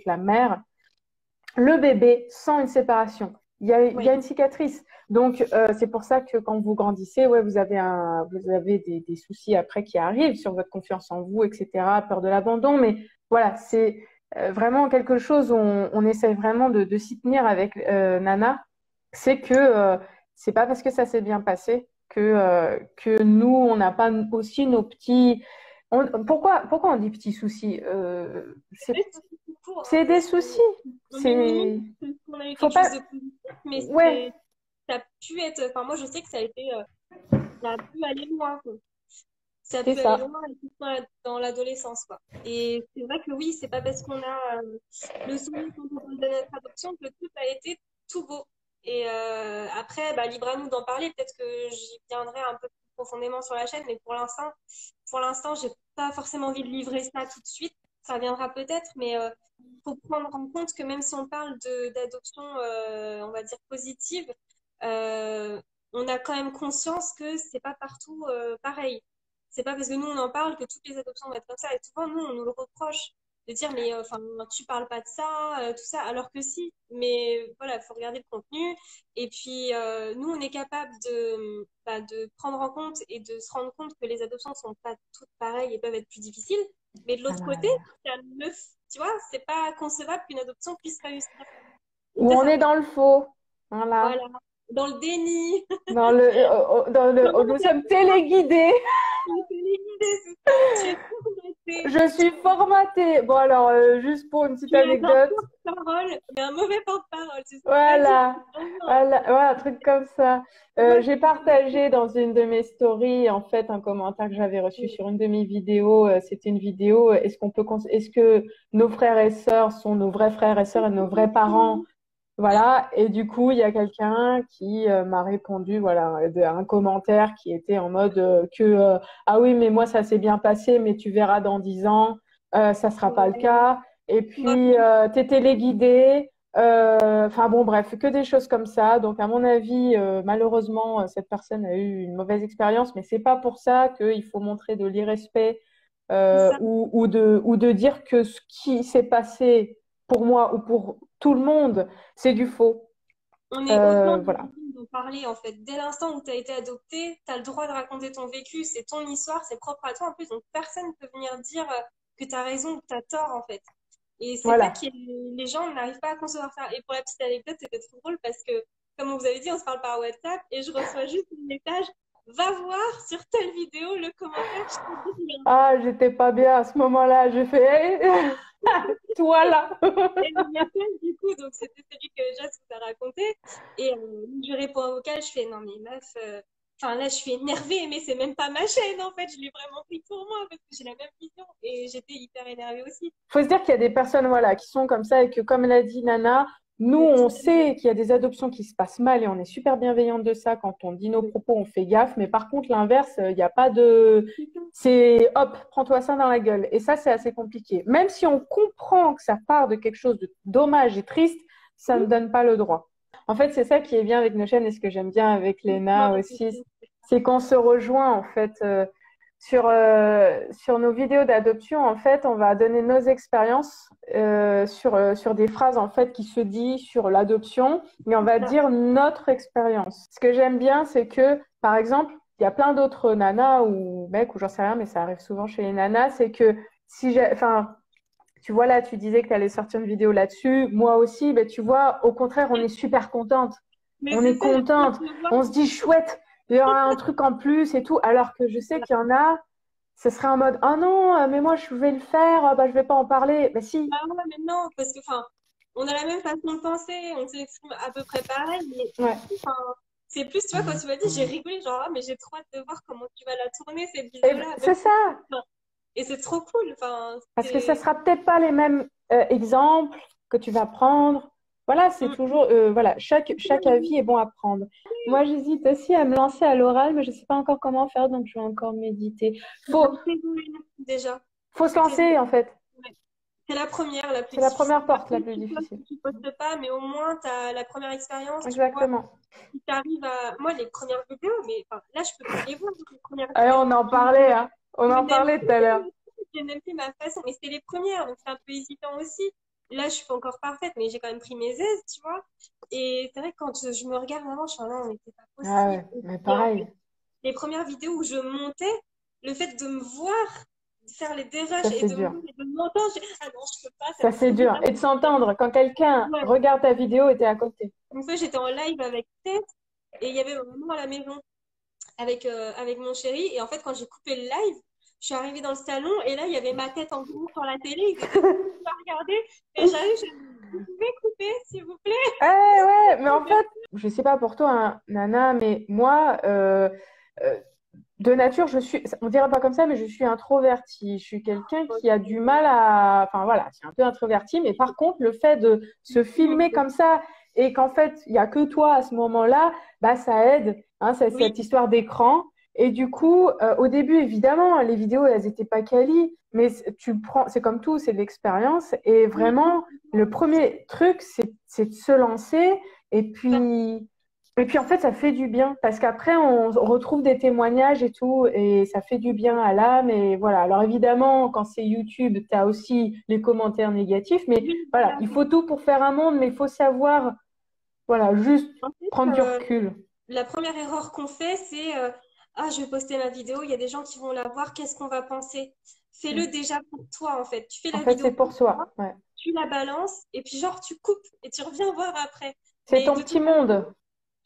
la mère, le bébé sent une séparation. Il y a Oui, une cicatrice. Donc, c'est pour ça que quand vous grandissez, ouais, vous avez des soucis après qui arrivent sur votre confiance en vous, etc., peur de l'abandon. Mais voilà, c'est vraiment quelque chose où on essaie vraiment de s'y tenir avec Nana. C'est que c'est pas parce que ça s'est bien passé que nous, on n'a pas aussi nos petits. Pourquoi on dit petits soucis? c'est tout court, hein, C'est des parce que soucis. on minimise C'est, qu'on a eu faut quelque chose pas. de positif, mais Ouais, ça a pu être, enfin, moi, je sais que ça a été, ça a pu aller loin, quoi. Ça C'est peut aller ça. loin et surtout dans l'adolescence, quoi. Et c'est vrai que oui, c'est pas parce qu'on a le souvenir quand on parle de notre adoption que tout a été tout beau. Et après, bah, libre à nous d'en parler. Peut-être que j'y viendrai un peu plus profondément sur la chaîne, mais pour l'instant, j'ai pas forcément envie de livrer ça tout de suite. Ça viendra peut-être, mais faut prendre en compte que même si on parle d'adoption, on va dire positive, euh, on a quand même conscience que c'est pas partout pareil. C'est pas parce que nous on en parle que toutes les adoptions vont être comme ça. Et souvent, nous, on nous le reproche de dire, mais enfin, tu parles pas de ça, tout ça, alors que si. Mais voilà, il faut regarder le contenu. Et puis, nous, on est capable bah, de prendre en compte et de se rendre compte que les adoptions sont pas toutes pareilles et peuvent être plus difficiles. Mais de Ah l'autre côté, tu vois, c'est pas concevable qu'une adoption puisse réussir. Et Où on ça est fait, dans le faux. Voilà. voilà, dans le déni. Nous sommes téléguidés. C'est l'idée, c'est ça. Tu es formaté. Je suis formatée. Bon, alors, juste pour une petite Tu es un anecdote. porte-parole, mais un mauvais porte-parole. C'est ce que tu as dit. Voilà. Non, non. Voilà, ouais, un truc comme ça. Moi, J'ai partagé dans une de mes stories, en fait, un commentaire que j'avais reçu sur une de mes vidéos. C'était une vidéo. Est-ce que nos frères et sœurs sont nos vrais frères et sœurs et nos vrais parents? Voilà. Et du coup, il y a quelqu'un qui m'a répondu, voilà, un commentaire qui était en mode ah oui, mais moi, ça s'est bien passé, mais tu verras dans 10 ans, ça sera pas le cas. Et moi, puis, t'es téléguidé. Enfin bon, bref, que des choses comme ça. Donc, à mon avis, malheureusement, cette personne a eu une mauvaise expérience, mais c'est pas pour ça qu'il faut montrer de l'irrespect c'est ça. ou de dire que ce qui s'est passé pour moi ou pour tout le monde, c'est du faux. On est autant Voilà. légitime d'en parler, en fait. Dès l'instant où tu as été adopté, tu as le droit de raconter ton vécu. C'est ton histoire, c'est propre à toi. En plus, donc personne ne peut venir dire que tu as raison ou que tu as tort, en fait. Et c'est ça Voilà. qui les gens n'arrivent pas à concevoir ça. Et pour la petite anecdote, c'était trop drôle parce que, comme on vous avait dit, on se parle par WhatsApp et je reçois juste un message. Va voir sur telle vidéo le commentaire, je te dis rien. Ah, j'étais pas bien à ce moment-là. J'ai fait, toi là. Et le message, du coup, donc c'était celui que Jess vous a raconté. Et je réponds au vocal, je fais non, mais meuf, enfin là, je suis énervée, mais c'est même pas ma chaîne en fait. Je l'ai vraiment pris pour moi parce que j'ai la même vision. Et j'étais hyper énervée aussi. Faut se dire qu'il y a des personnes, voilà, qui sont comme ça et que, comme l'a dit Nana, nous, on sait qu'il y a des adoptions qui se passent mal et on est super bienveillante de ça. Quand on dit nos propos, on fait gaffe. Mais par contre, l'inverse, il n'y a pas de. C'est hop, prends-toi ça dans la gueule. Et ça, c'est assez compliqué. Même si on comprend que ça part de quelque chose de dommage et triste, ça ne donne pas le droit. En fait, c'est ça qui est bien avec nos chaînes et ce que j'aime bien avec Léna aussi, c'est qu'on se rejoint en fait. Sur nos vidéos d'adoption, en fait, on va donner nos expériences sur des phrases en fait qui se disent sur l'adoption, mais on va dire notre expérience. Ce que j'aime bien, c'est que, par exemple, il y a plein d'autres nanas ou mecs ou j'en sais rien, mais ça arrive souvent chez les nanas, c'est que enfin, tu vois là, tu disais que tu allais sortir une vidéo là-dessus. Moi aussi, ben, tu vois, au contraire, on est super contente. Mais On c'est est ça, je contente. te vois. On se dit chouette, il y aura un truc en plus et tout. Alors que je sais qu'il y en a, ce serait en mode, oh non, mais moi je vais le faire, bah, je vais pas en parler. Bah si, Ah ouais, mais non, parce que enfin, on a la même façon de penser, on s'exprime à peu près pareil, mais ouais, enfin, c'est plus, tu vois, quand tu m'as dit, j'ai rigolé, genre, ah, mais j'ai trop hâte de voir comment tu vas la tourner, cette vidéo-là. c'est ça. Et c'est trop cool. Enfin, Parce que ça sera peut-être pas les mêmes exemples que tu vas prendre. Voilà, c'est Mm. toujours, voilà, chaque avis est bon à prendre. Moi, j'hésite aussi à me lancer à l'oral, mais je sais pas encore comment faire, donc je vais encore méditer. Faut, Déjà. faut se lancer, en fait. Ouais. C'est la première, la plus C'est la difficile. première porte la Après, plus difficile. tu postes pas, mais au moins, tu as la première expérience, tu vois. Exactement. Si tu arrives à. Moi, les premières vidéos, mais enfin, là, je peux plus les voir, les premières Et vidéos. on en parlait, hein. On Je en n'aime parlait tout à l'heure. je n'aime plus ma façon. Mais c'était les premières, donc c'est un peu hésitant aussi. Là, je suis pas encore parfaite, mais j'ai quand même pris mes aises, tu vois. Et c'est vrai que quand je me regarde avant, je suis non, mais c'est pas Ah ouais, possible. mais Et en pareil. fait, les premières vidéos où je montais, le fait de me voir faire les dérushs Ça, et c'est de dur. m'entendre, ah non, je peux pas, ça Ça, me fait c'est dur. bizarre. Et de s'entendre quand quelqu'un Ouais. regarde ta vidéo et t'es à côté. Une fois, j'étais en live avec Tête et il y avait ma maman à la maison avec mon chéri. Et en fait, quand j'ai coupé le live, je suis arrivée dans le salon et là, il y avait ma tête en gros sur la télé. Ils étaient tous à regarder. Et j'arrive, vous pouvez couper, s'il vous plaît? Ouais, ouais, mais en fait, je sais pas pour toi, hein, Nana, mais moi, euh, de nature, on dirait pas comme ça, mais je suis introvertie. Je suis quelqu'un qui a du mal enfin voilà, c'est un peu introverti, mais par contre, le fait de se filmer comme ça et qu'en fait, il y a que toi à ce moment-là, bah ça aide, hein, Oui, cette histoire d'écran. Et du coup, au début, évidemment, les vidéos, elles étaient pas quali, mais c'est comme tout, c'est de l'expérience. Et oui, vraiment, le premier truc, c'est de se lancer. Et puis, et puis en fait, ça fait du bien parce qu'après, on retrouve des témoignages et tout, et ça fait du bien à l'âme. Et voilà. Alors évidemment, quand c'est YouTube, tu as aussi les commentaires négatifs, mais oui, voilà, voilà. il faut tout pour faire un monde, mais il faut savoir, voilà, juste En fait, prendre du recul. la première erreur qu'on fait, c'est ah, je vais poster ma vidéo, il y a des gens qui vont la voir, qu'est-ce qu'on va penser? Fais-le Mm. déjà pour toi, en fait. Tu fais En la fait, vidéo c'est pour pour soi. toi, Ouais. tu la balances, et puis genre, tu coupes et tu reviens voir après. C'est Mais ton de petit toute façon, monde.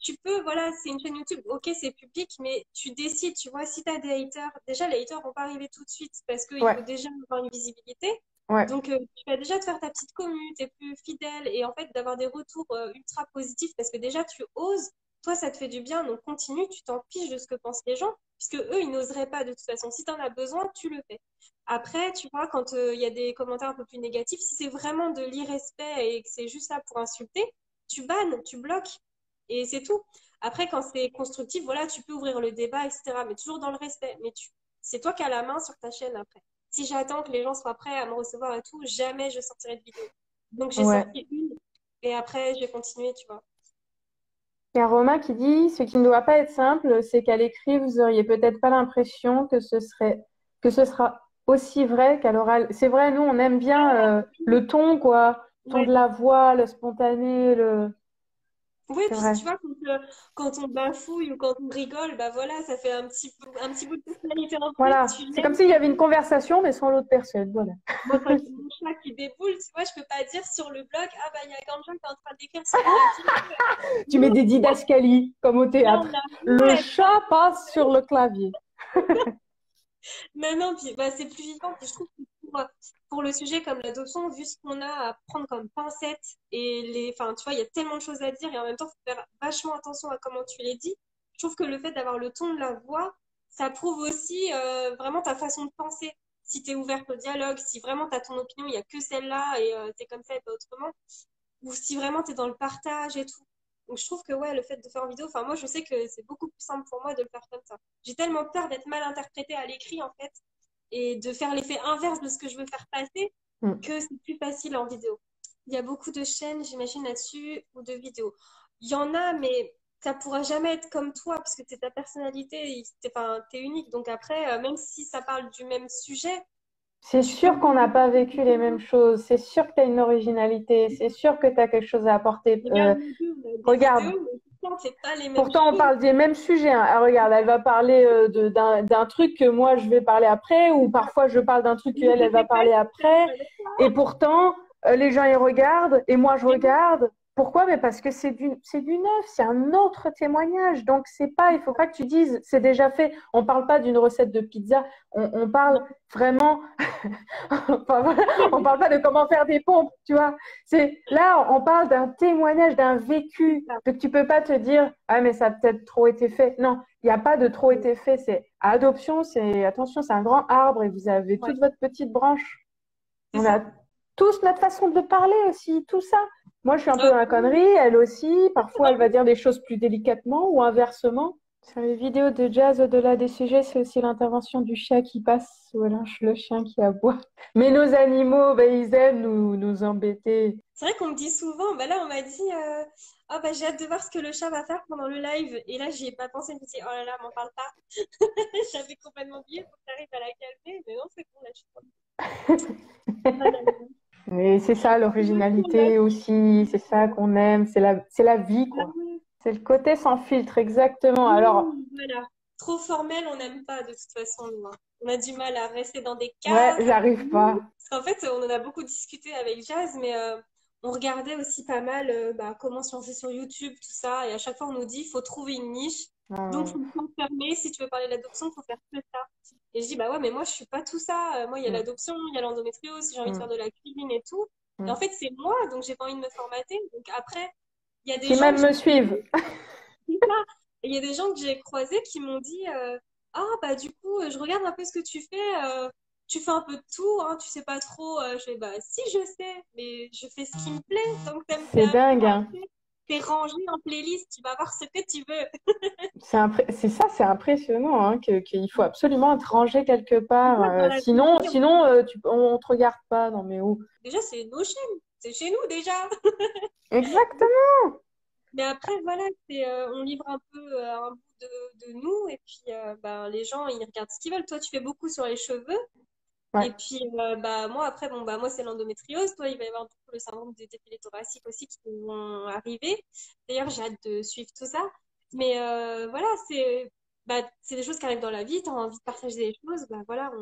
tu peux, voilà, c'est une chaîne YouTube, ok, c'est public, mais tu décides, tu vois, si tu as des haters, déjà, les haters vont pas arriver tout de suite parce qu'il Ouais, faut déjà avoir une visibilité. ouais. Donc, tu vas déjà te faire ta petite commu, tu es plus fidèle et en fait, d'avoir des retours ultra positifs parce que déjà, tu oses, toi, ça te fait du bien, donc continue, tu t'en fiches de ce que pensent les gens, puisque eux, ils n'oseraient pas de toute façon. Si tu en as besoin, tu le fais. Après, tu vois, quand il y a des commentaires un peu plus négatifs, si c'est vraiment de l'irrespect et que c'est juste là pour insulter, tu bannes, tu bloques et c'est tout. Après, quand c'est constructif, voilà, tu peux ouvrir le débat, etc. Mais toujours dans le respect. Mais c'est toi qui as la main sur ta chaîne après. Si j'attends que les gens soient prêts à me recevoir et tout, jamais je sortirai de vidéo. Donc j'ai Ouais. sorti une et après j'ai continué, tu vois. Il y a Romain qui dit, ce qui ne doit pas être simple, c'est qu'à l'écrit, vous auriez peut-être pas l'impression que ce sera aussi vrai qu'à l'oral. C'est vrai, nous, on aime bien le ton, quoi, le ton de Ouais. la voix, le spontané, le. Oui, C'est puis vrai. tu vois, quand on bafouille ou quand on rigole, bah voilà, ça fait un petit bout de personnalité en plus, Voilà. tu C'est comme l'aimes s'il y et avait une tout. conversation, mais sans l'autre personne. Voilà. Moi, quand il y a mon chat qui déboule, tu vois, je peux pas dire sur le blog, ah bah il y a Ganja qui est en train d'écrire sur le clavier. Tu mets Non, des didascalies, comme au là, on théâtre. a rien Le à dire. chat passe sur le clavier. Non, non, puis bah, c'est plus vivant. Puis je trouve que pour le sujet comme l'adoption, vu ce qu'on a à prendre comme pincette et enfin, tu vois, il y a tellement de choses à dire et en même temps, il faut faire vachement attention à comment tu les dis. Je trouve que le fait d'avoir le ton de la voix, ça prouve aussi vraiment ta façon de penser. Si tu es ouverte au dialogue, si vraiment tu as ton opinion, il n'y a que celle-là et tu es comme ça et pas autrement, ou si vraiment tu es dans le partage et tout. Donc je trouve que ouais, le fait de faire en vidéo, enfin moi je sais que c'est beaucoup plus simple pour moi de le faire comme ça. J'ai tellement peur d'être mal interprétée à l'écrit en fait et de faire l'effet inverse de ce que je veux faire passer Mm. que c'est plus facile en vidéo. Il y a beaucoup de chaînes, j'imagine, là-dessus ou de vidéos. Il y en a, mais ça pourra jamais être comme toi puisque c'est ta personnalité, enfin, t'es unique. Donc après, même si ça parle du même sujet, C'est tu peux sûr qu'on n'a pas vécu les mêmes choses. C'est sûr que tu as une originalité. C'est sûr que tu as quelque chose à apporter. regarde nous deux, on a des Regarde, vidéos, mais pourtant, c'est pas les mêmes pourtant, on choses. parle des mêmes sujets, hein. Ah, regarde, elle va parler d'un truc que moi, je vais parler après, ou parfois, je parle d'un truc Mais qu'elle, elle va c'était pas parler après. avec toi. Et pourtant, les gens, ils regardent, et moi, je Mais oui, regarde. Pourquoi? Mais parce que c'est du neuf, c'est un autre témoignage. Donc, c'est pas, il faut pas que tu dises, c'est déjà fait. On parle pas d'une recette de pizza, on parle non. vraiment, enfin, voilà, on parle pas de comment faire des pompes, tu vois. Là, on parle d'un témoignage, d'un vécu. Donc, tu peux pas te dire, ah, mais ça a peut-être trop été fait. Non, il n'y a pas de trop été fait. C'est adoption, attention, c'est un grand arbre et vous avez Ouais, toute votre petite branche. c'est On a ça. tous notre façon de parler aussi, tout ça. Moi, je suis un peu dans la connerie, Oui, elle aussi. Parfois, elle va dire des choses plus délicatement ou inversement. Sur les vidéos de jazz, au-delà des sujets, c'est aussi l'intervention du chat qui passe ou le chien qui aboie. Mais nos animaux, ben, ils aiment nous embêter. c'est vrai qu'on me dit souvent, bah là on m'a dit ah bah j'ai hâte de voir ce que le chat va faire pendant le live et là j'y ai pas pensé, je me suis dit oh là là m'en parle pas. J'avais complètement oublié, faut que t'arrives à la calmer, mais non c'est bon là je suis contente. Ah là là. Mais c'est ça l'originalité aussi, c'est ça qu'on aime, c'est la vie, Ah quoi. oui, C'est le côté sans filtre, exactement. Alors, oui, voilà. Trop formel, on n'aime pas de toute façon nous, hein. On a du mal à rester dans des ouais, cases. j'arrive pas. Parce qu'en fait, on en a beaucoup discuté avec Jazz, mais on regardait aussi pas mal bah, comment se lancer sur YouTube, tout ça. Et à chaque fois, on nous dit, il faut trouver une niche. Donc, Euh, faut s'enfermer. Si tu veux parler de l'adoption, il faut faire que ça. Et je dis, bah ouais, mais moi, je suis pas tout ça. Moi, il y a mm, l'adoption, il y a l'endométriose, si j'ai envie de faire mm, de la cuisine et tout. Et en mm. fait, c'est moi, donc j'ai pas envie de me formater. Donc après, Il y a des Qui gens même me suivent. il y a des gens que j'ai croisés qui m'ont dit ah bah du coup je regarde un peu ce que tu fais un peu de tout hein, tu sais pas trop je fais bah si je sais mais je fais ce qui me plaît donc t'aimes C'est bien dingue, hein. t'es rangé en playlist tu vas voir ce que tu veux. C'est ça, c'est impressionnant, hein, qu'il faut absolument être rangé quelque part. Moi, dans la vie, Sinon on te regarde pas. Non, mais où? déjà c'est nos chaînes c'est chez nous déjà. Exactement. Mais après voilà c'est on livre un peu un bout de nous et puis bah, les gens ils regardent ce qu'ils veulent. Toi tu fais beaucoup sur les cheveux. Ouais. Et puis, bah, moi, après, bon, bah, moi, c'est l'endométriose. Toi, il va y avoir beaucoup le syndrome du défilé thoracique aussi qui vont arriver. D'ailleurs, j'ai hâte de suivre tout ça. Mais voilà, c'est des choses qui arrivent dans la vie. Tu as envie de partager des choses, bah, voilà,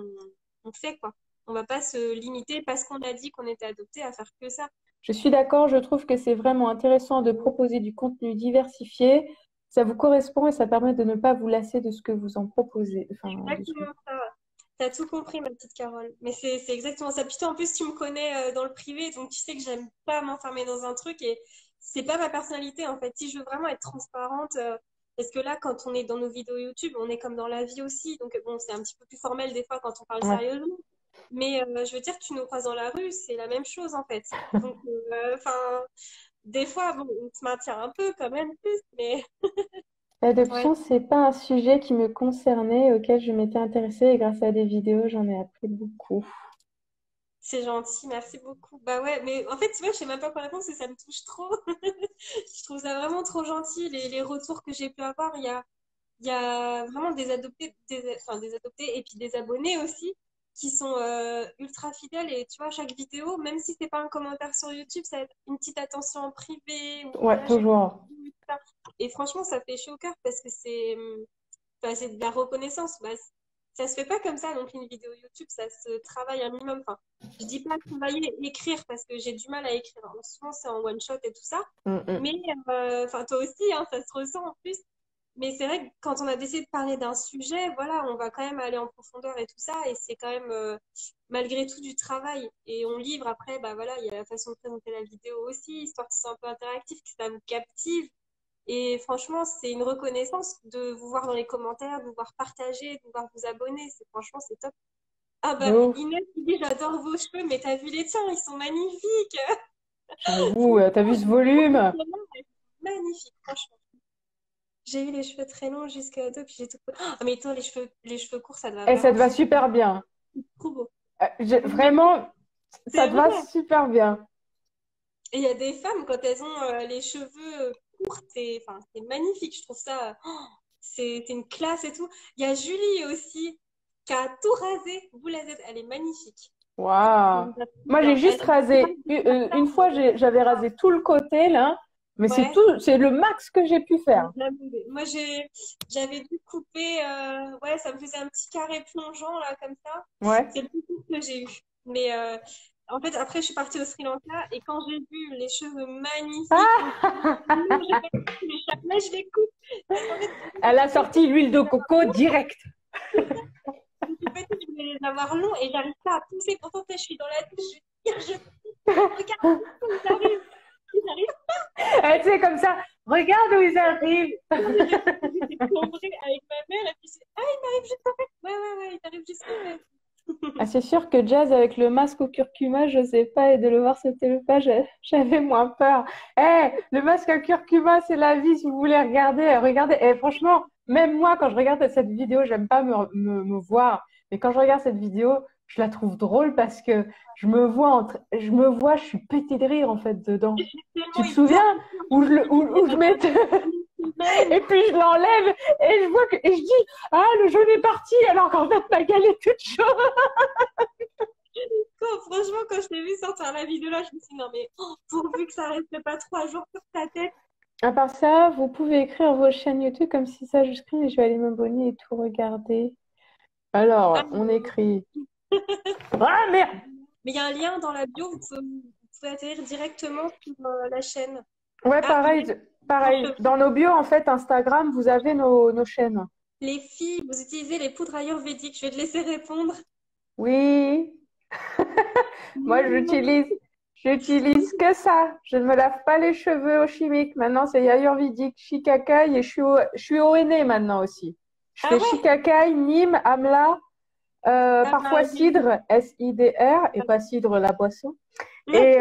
on fait quoi. On va pas se limiter parce qu'on a dit qu'on était adopté à faire que ça. Je suis d'accord, je trouve que c'est vraiment intéressant de proposer du contenu diversifié. Ça vous correspond et ça permet de ne pas vous lasser de ce que vous en proposez. Enfin, de ce que... Exactement ça. T'as tout compris, ma petite Carole. Mais c'est exactement ça. Puis toi, en plus, tu me connais dans le privé, donc tu sais que j'aime pas m'enfermer dans un truc et c'est pas ma personnalité, en fait. Si je veux vraiment être transparente, parce que là, quand on est dans nos vidéos YouTube, on est comme dans la vie aussi. Donc, bon, c'est un petit peu plus formel des fois quand on parle Ouais. sérieusement. Mais je veux dire, tu nous croises dans la rue, c'est la même chose, en fait. Donc, enfin, des fois, bon, on se maintient un peu quand même plus, mais ouais. L'adoption, c'est pas un sujet qui me concernait, auquel je m'étais intéressée et grâce à des vidéos, j'en ai appris beaucoup. C'est gentil, merci beaucoup. Bah ouais, mais en fait, tu vois, je sais même pas quoi répondre parce que ça me touche trop. Je trouve ça vraiment trop gentil, les retours que j'ai pu avoir. Il y a vraiment des adoptés, enfin, des adoptés et puis des abonnés aussi qui sont ultra fidèles. Et tu vois, chaque vidéo, même si c'est pas un commentaire sur YouTube, ça va être une petite attention en privé ou Ouais, voilà, j'ai toujours. vu ça. Et franchement, ça fait chaud au cœur parce que enfin, c'est de la reconnaissance. Bah, ça se fait pas comme ça, donc une vidéo YouTube, ça se travaille un minimum. Enfin, je dis pas travailler, écrire parce que j'ai du mal à écrire. Alors, souvent, c'est en one shot et tout ça. Mm, mm. Mais, enfin, toi aussi, hein, ça se ressent en plus. Mais c'est vrai que quand on a décidé de parler d'un sujet, voilà, on va quand même aller en profondeur et tout ça. Et c'est quand même, malgré tout, du travail. Et on livre après, bah voilà, il y a la façon de présenter la vidéo aussi, histoire que ce soit un peu interactif, que ça vous captive. Et franchement, c'est une reconnaissance de vous voir dans les commentaires, de vous voir partager, de vous voir vous abonner. Franchement, c'est top. Ah De bah, ouf. Inès, il dit, j'adore vos cheveux, mais t'as vu les tiens, ils sont magnifiques. J'avoue, t'as vu ce volume? Magnifique, franchement. J'ai eu les cheveux très longs jusqu'à dos, puis j'ai tout. Ah, mais toi, les cheveux courts, ça te va Et ça vraiment te va super bien. trop beau. Vraiment, ça C'est te va vrai. super bien. Et il y a des femmes, quand elles ont les cheveux courts, enfin, c'est magnifique. Je trouve ça, c'est une classe et tout. Il y a Julie aussi, qui a tout rasé. Vous la êtes, elle est magnifique. Elle Waouh. nous a trop Moi, j'ai bien. juste rasé. Une fois, j'avais rasé tout le côté, là. Mais c'est Ouais. tout, c'est le max que j'ai pu faire. Moi, j'avais dû couper, ouais, ça me faisait un petit carré plongeant, là, comme ça. Ouais. C'est le plus court que j'ai eu. Mais en fait, après, je suis partie au Sri Lanka et quand j'ai vu les cheveux magnifiques, je me suis dit, Ah! non, j'ai pas coupé les cheveux, mais je les coupe. Parce qu'en fait, Elle a sorti l'huile de coco direct. je suis petite, je voulais les avoir longs et j'arrive pas à pousser. Pourtant, tu sais, je suis dans la douche, regarde, ils arrivent, ils arrivent. Elle, tu sais, comme ça. Regarde où ils arrivent. J'étais plombrée avec ma mère et puis ah, il m'arrive juste en fait. Ouais, ouais, ouais, il t'arrive juste en fait. Ah, c'est sûr que Jazz avec le masque au curcuma, je sais pas, et de le voir sauter le pas, j'avais moins peur. Eh, le masque au curcuma, c'est la vie, si vous voulez regarder, regardez. Et franchement, même moi, quand je regarde cette vidéo, j'aime pas me voir, mais quand je regarde cette vidéo, je la trouve drôle parce que je suis pétée de rire en fait dedans. Tu te souviens où je mettais et puis je l'enlève et je vois et je dis ah le jaune est parti alors qu'en fait ma galette est toute chaude. Franchement, quand je t'ai vu sortir la vidéo là, je me suis dit non mais pourvu que ça reste pas 3 jours sur ta tête. À part ça, vous pouvez écrire vos chaînes YouTube comme si ça je screen et je vais aller m'abonner et tout regarder. Ah, Alors, on écrit. Ah merde! mais il y a un lien dans la bio, vous pouvez atterrir directement sur la chaîne. Ouais, Ah, pareil. Dans nos bios, en fait, Instagram, vous avez nos chaînes. les filles, vous utilisez les poudres ayurvédiques. Je vais te laisser répondre. Oui, moi j'utilise que ça. Je ne me lave pas les cheveux au chimique. Maintenant, c'est ayurvédique, Shikakai et je suis ONE maintenant aussi. Je Ah fais ouais? Shikakai, Nîmes, Amla, Ah parfois bah, cidre, SIDR, et pas cidre la boisson. oui. Et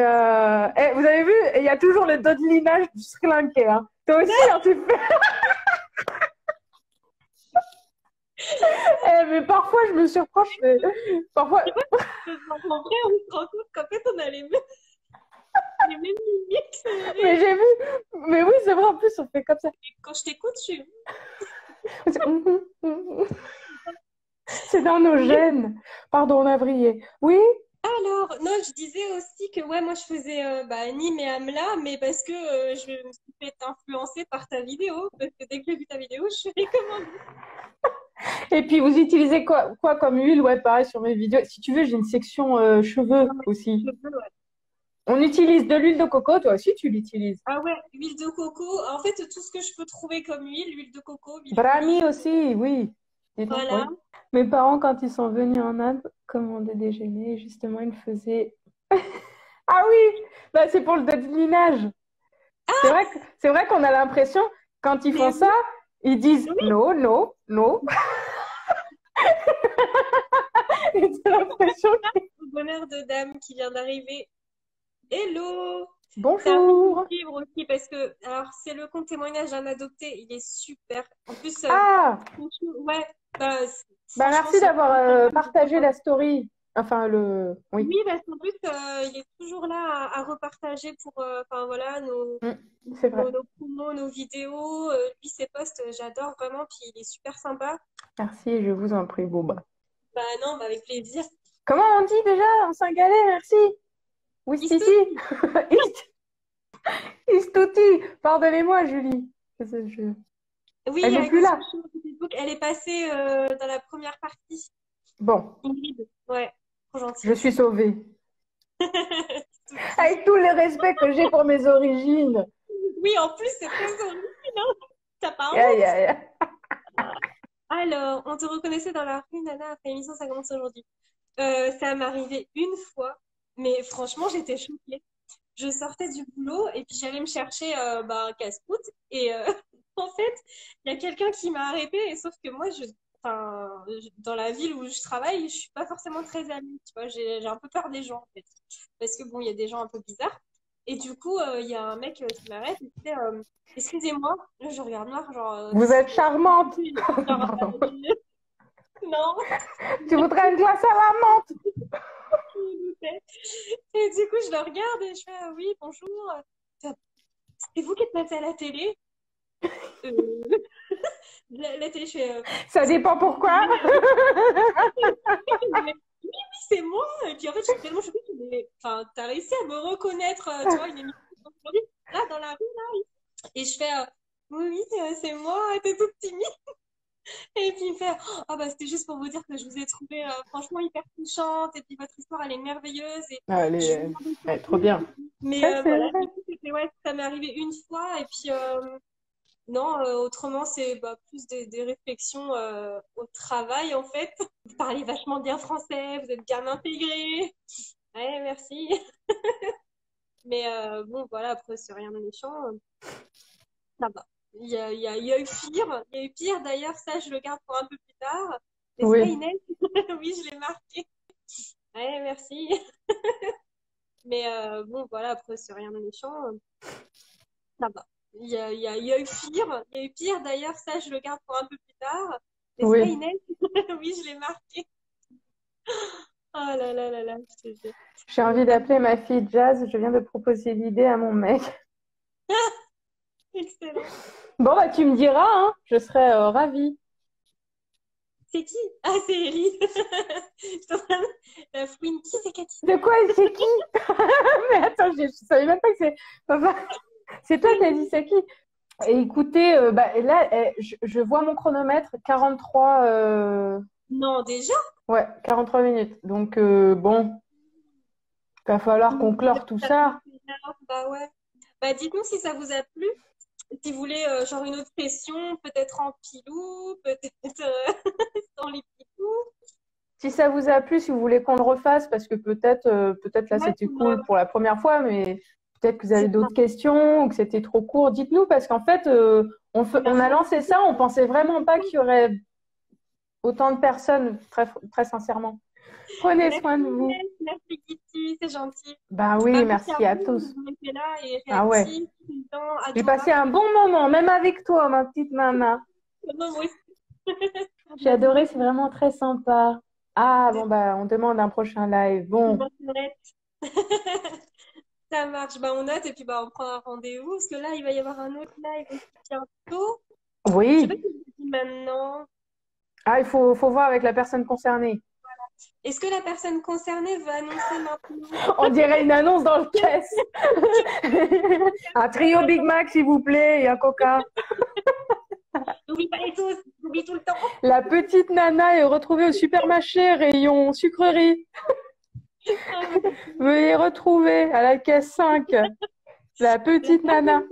vous avez vu, il y a toujours le dodelinage du Sri Lankais. Hein. Toi aussi, hein, tu fais. Mais parfois, je me surprends. Parfois, En vrai, on se rend compte qu'en fait, on a les mêmes limites. mais j'ai vu. Mais oui, c'est vrai, en plus, on fait comme ça. Quand je t'écoute, je suis... C'est dans nos gènes. Pardon, on a vrillé. Oui? Alors, non, je disais aussi que ouais, moi je faisais Nîmes et Amla, mais parce que je me suis fait influencer par ta vidéo, parce que dès que j'ai vu ta vidéo, je suis recommandée. Et puis, vous utilisez quoi comme huile? Ouais, pareil sur mes vidéos. Si tu veux, j'ai une section cheveux aussi. On utilise de l'huile de coco. Toi aussi, tu l'utilises. Ah ouais, huile de coco. En fait, tout ce que je peux trouver comme huile de coco, huile Brahmi d'olive, aussi, oui. Dis donc, voilà. oui. Mes parents, quand ils sont venus en Inde, commander déjeuner, justement, ils faisaient. Ah oui, bah, c'est pour le dodelinage. C'est vrai qu'on a l'impression, quand ils Mais font ça, ils disent oui, non, non, non. Et c'est l'impression que... au bonheur de dame qui vient d'arriver. Hello! C'est un compte Bonjour. à suivre aussi parce que, alors, c'est le compte témoignage d'un adopté, il est super. En plus, Ah, franchement, ouais, bah franchement, merci son d'avoir Instagram, partagé la story. Enfin, oui. oui, parce qu'en plus, il est toujours là à repartager pour, enfin voilà, Mm, c'est vrai. nos promos, nos vidéos. Lui, ses posts, j'adore vraiment, puis il est super sympa. Merci, je vous en prie, Boba. Bah non, bah avec plaisir. Comment on dit déjà en singalais, merci? Wistiti? Isto- Istuti. Pardonnez-moi, Julie. Oui, Elle n'est avec plus son là. show Facebook, elle est passée dans la première partie. Bon, Ingrid, ouais, trop je gentille. suis sauvée. Avec tout le respect que j'ai pour mes origines. Oui, en plus, c'est très original, hein. T'as pas Aïe, honte. aïe, aïe. Alors, on te reconnaissait dans la rue, Nana, après l'émission, ça commence aujourd'hui. Ça m'est arrivé une fois, mais franchement, j'étais choquée. Je sortais du boulot et puis j'allais me chercher un casse-croûte. Et en fait, il y a quelqu'un qui m'a arrêtée. Et sauf que moi, dans la ville où je travaille, je suis pas forcément très amie. Tu vois, j'ai un peu peur des gens, en fait. Parce que bon, il y a des gens un peu bizarres. Et du coup, il y a un mec qui m'arrête et qui fait excusez-moi. Là, je regarde noir, genre, Vous êtes charmante. genre, Pardon. non. Tu voudrais une glace à la menthe? Je me doutais. Et du coup, je le regarde et je fais oui, bonjour. C'est vous qui êtes passé à la télé? Euh, la télé, je fais Ça dépend pourquoi. oui, oui, c'est moi. Et puis en fait, je suis tellement choquée que enfin, t'as réussi à me reconnaître, tu vois, une émission aujourd'hui, là, dans la rue, là. Et je fais oui, oui, c'est moi, t'es toute timide. Et puis il me fait ah bah c'était juste pour vous dire que je vous ai trouvé franchement hyper touchante et puis votre histoire elle est merveilleuse et Ah, je vous elle est trop bien. mais Ça, c'est voilà, vrai. du coup, ouais, ça m'est arrivé une fois et puis non, autrement c'est plus des réflexions au travail en fait. Vous parlez vachement bien français, vous êtes bien intégré. Ouais, merci. Mais bon voilà, après c'est rien de méchant, ça va. Il y a eu pire, il y a eu pire d'ailleurs, ça je le garde pour un peu plus tard. N'est-ce pas Oui. Inès? Oui, je l'ai marqué. Ouais, merci. Mais bon voilà, après c'est rien de méchant, ça va. Il y a eu pire, il y a eu pire d'ailleurs, ça je le garde pour un peu plus tard. N'est-ce pas Oui. Inès? Oui, je l'ai marqué. Oh là là là là, je te jure. J'ai envie d'appeler ma fille Jazz. Je viens de proposer l'idée à mon mec. Excellent. Bon, bah, tu me diras, hein. Je serais ravie. C'est qui? Ah, c'est Ellie. La fouine, qui c'est Cathy? De quoi c'est qui? Mais attends, je savais même pas que c'est. Enfin, c'est toi qui as dit c'est qui? Et écoutez, là, je vois mon chronomètre 43. Non, déjà? Ouais, 43 minutes. Donc, bon, il va falloir conclure tout ça. Bah ouais. Bah dites-nous si ça vous a plu. Si vous voulez genre une autre session, peut-être en pilou, peut-être sans les pilous. Si ça vous a plu, si vous voulez qu'on le refasse, parce que peut-être là Ouais, c'était cool pour la première fois, mais peut-être que vous avez C'est ça. d'autres questions ou que c'était trop court. Dites-nous parce qu'en fait, on a lancé ça, on pensait vraiment pas qu'il y aurait autant de personnes, très, très sincèrement. Prenez Merci, soin de vous. Inès, merci Kitty, c'est gentil. Bah Bah, oui, merci à merci à vous, tous. vous été là et Ah ouais. réactif, tout le temps, J'ai adorable. passé un bon moment, même avec toi, ma petite nana. Non, moi aussi. J'ai adoré, c'est vraiment très sympa. Ah bon, bah on demande un prochain live. Bon, Ça marche, bah, on note et puis bah, on prend un rendez-vous parce que là, il va y avoir un autre live aussi bientôt. Je sais pas oui. si je vous dis maintenant. Ah, il faut voir avec la personne concernée. Est-ce que la personne concernée veut annoncer maintenant? On dirait une annonce dans le caisse. Un trio Big Mac, s'il vous plaît, et un Coca. N'oublie pas les tous, n'oublie tout le temps. La petite nana est retrouvée au supermarché, rayon sucrerie. Veuillez retrouver à la caisse 5 la petite nana.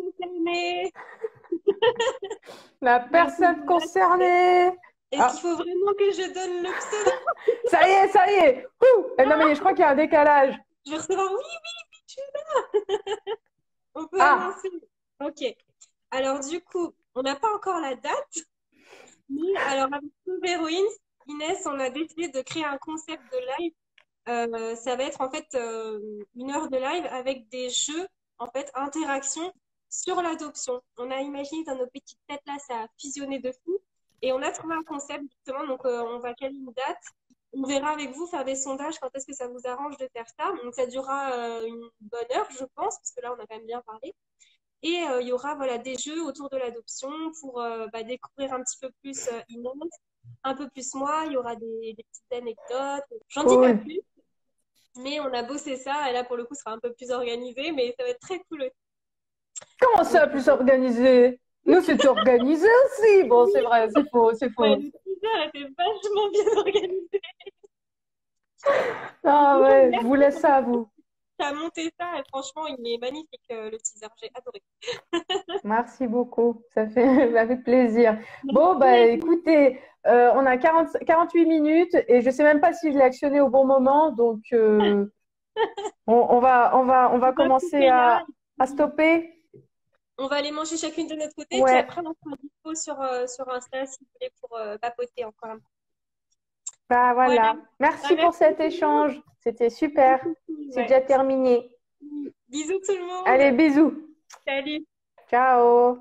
La personne concernée. Est-ce qu'il faut vraiment que je donne le pseudo? Ça y est, ça y est. Non, mais je crois qu'il y a un décalage. Je vais recevoir oui, je suis là. On peut Ah. avancer. Ok. Alors, du coup, on n'a pas encore la date. Mais alors, avec Two Héroïnes, Inès, on a décidé de créer un concept de live. Ça va être en fait 1 heure de live avec des jeux, en fait, interactions sur l'adoption. On a imaginé dans nos petites têtes là, ça a fusionné de fou. Et on a trouvé un concept justement, donc on va caler une date. On verra avec vous faire des sondages quand est-ce que ça vous arrange de faire ça. Donc ça durera une bonne heure, je pense, parce que là on a quand même bien parlé. Et il y aura voilà, des jeux autour de l'adoption pour découvrir un petit peu plus Inès, un peu plus moi. Il y aura des petites anecdotes. J'en dis pas plus, mais on a bossé ça. Et là pour le coup, ce sera un peu plus organisé, mais ça va être très cool. Comment ça, plus organisé? Nous, c'est organisé aussi. Bon, c'est vrai, c'est faux, c'est faux. Ouais, le teaser était vachement bien organisé. Ah ouais, je vous laisse ça à vous. Tu as monté ça et franchement, il est magnifique le teaser. J'ai adoré. Merci beaucoup, ça fait plaisir. Bon, bah écoutez, on a 48 minutes et je sais même pas si je l'ai actionné au bon moment, donc on va commencer à stopper. On va aller manger chacune de notre côté, Ouais. puis après on sera dispo sur Insta si vous voulez pour papoter encore un peu. Bah voilà. Merci pour cet beaucoup. échange, c'était super. C'est déjà terminé. Bisous tout le monde. Allez, bisous. Salut. Ciao.